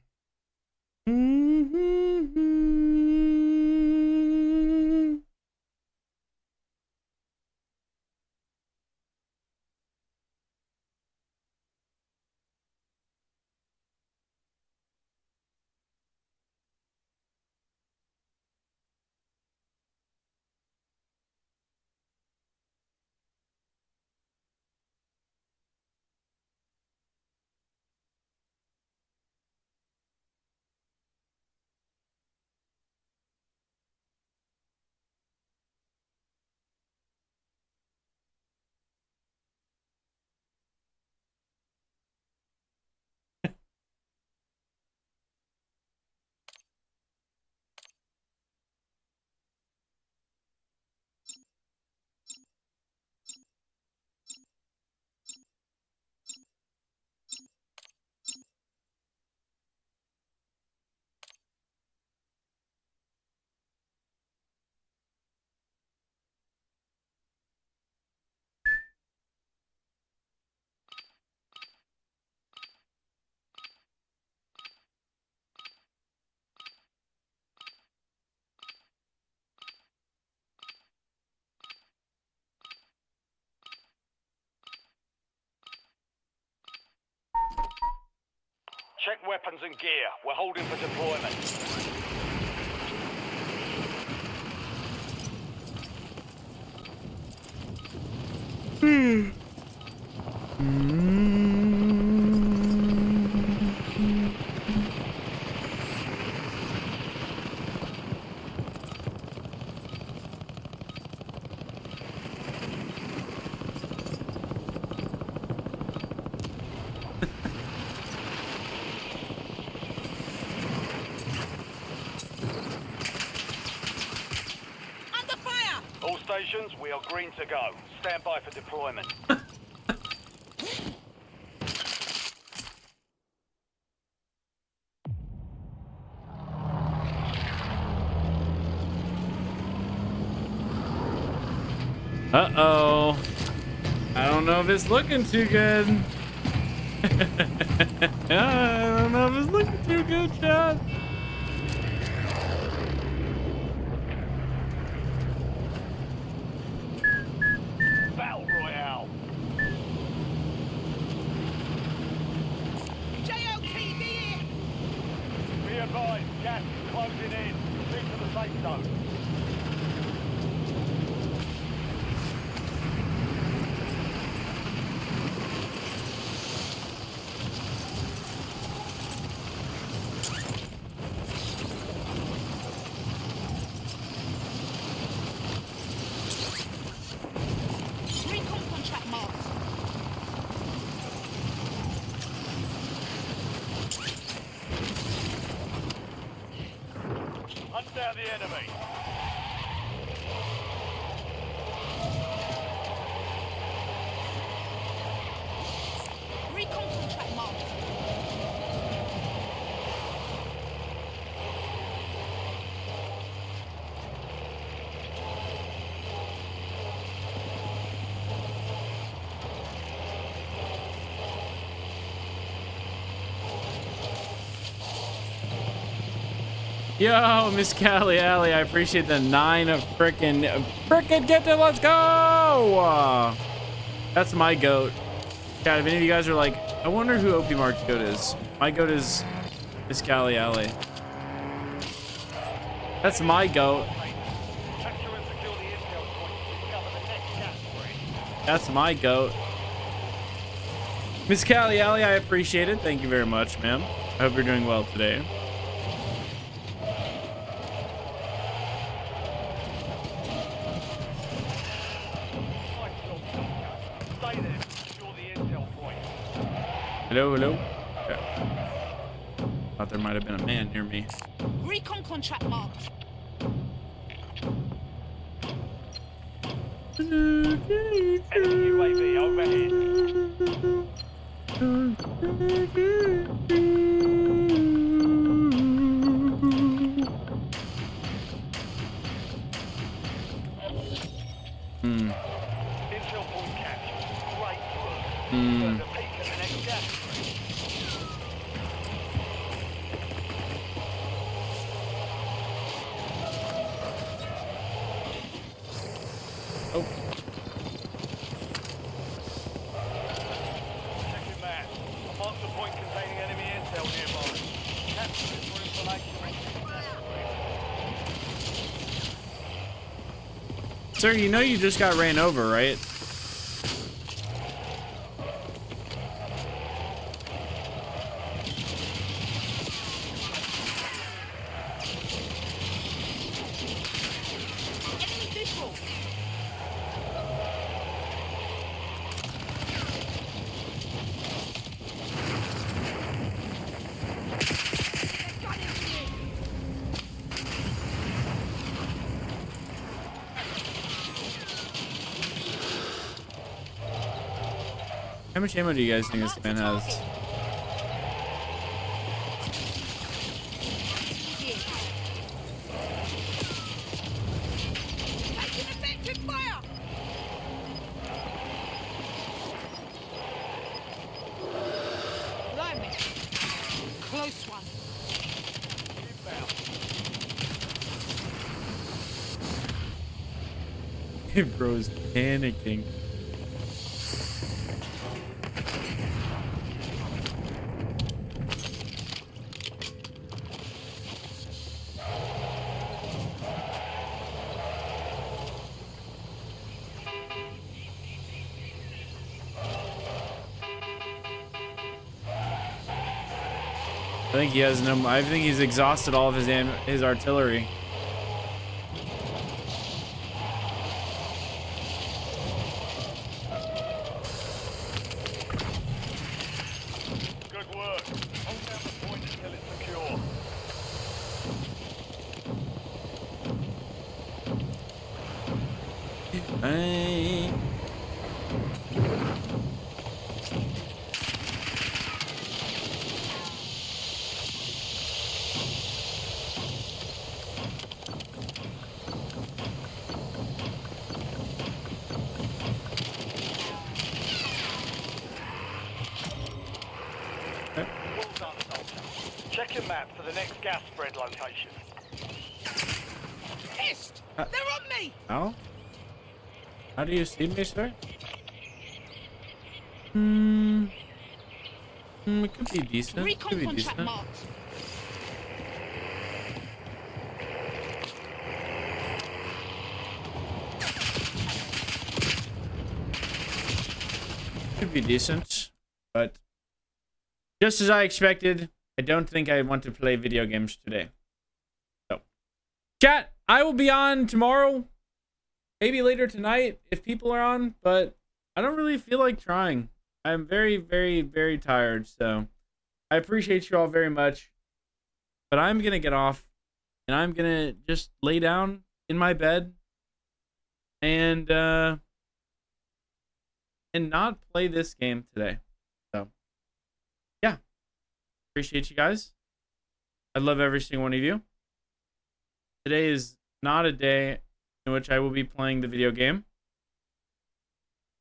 Check weapons and gear. We're holding for deployment. All stations, we are green to go. Stand by for deployment. Uh-oh. I don't know if it's looking too good. I don't know if it's looking too good, chat. Battle Royale. JLTV here. Be advised, gas is closing in. Proceed to the safe zone. Recon contract marked. Hunt down the enemy. Recon contract marked. Yo, Miss Callie Alley, I appreciate the 9 of frickin' gifted. Let's go! That's my goat. God, if any of you guys are like, I wonder who OP Mark's goat is. My goat is Miss Callie Alley. That's my goat. That's my goat. Miss Callie Alley, I appreciate it. Thank you very much, ma'am. I hope you're doing well today. Hello, hello. Okay. there might have been a man near me. Recon contract marked. Enemy UAV overhead. Intel point captured. Great work. Further peek at the next gas spread. Oh. Checking map. I marked the point containing enemy intel nearby. Capture it for information on the gas spread. Sir, you know you just got ran over, right? Enemy visual. Got it. How much ammo do you guys think this man has? Taking effective fire. Blimey. Close one. Bro's panicking. I think he has no. I think he's exhausted all of his artillery. Good work. Hold down the point until it's secure. Hey. Well done, soldier. Check your map for the next gas spread location. Pissed. They're on me. How? How do you see me, sir? It could be decent. It Recon could be contract decent. marked. Could be decent, but just as I expected, I don't think I want to play video games today. So, chat, I will be on tomorrow, maybe later tonight if people are on, but I don't really feel like trying. I'm very, very, very tired, so I appreciate you all very much, but I'm gonna get off and I'm gonna just lay down in my bed and not play this game today. So, yeah. Appreciate you guys. I love every single one of you. Today is not a day in which I will be playing the video game.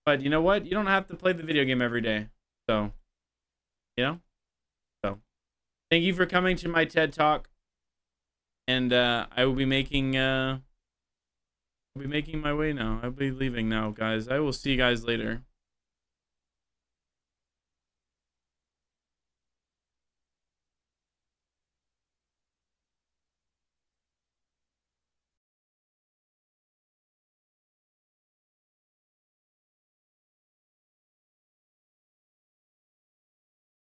But you know what? You don't have to play the video game every day. So, you know? So, thank you for coming to my TED Talk. And I will be making my way now. I'll be leaving now, guys. I will see you guys later.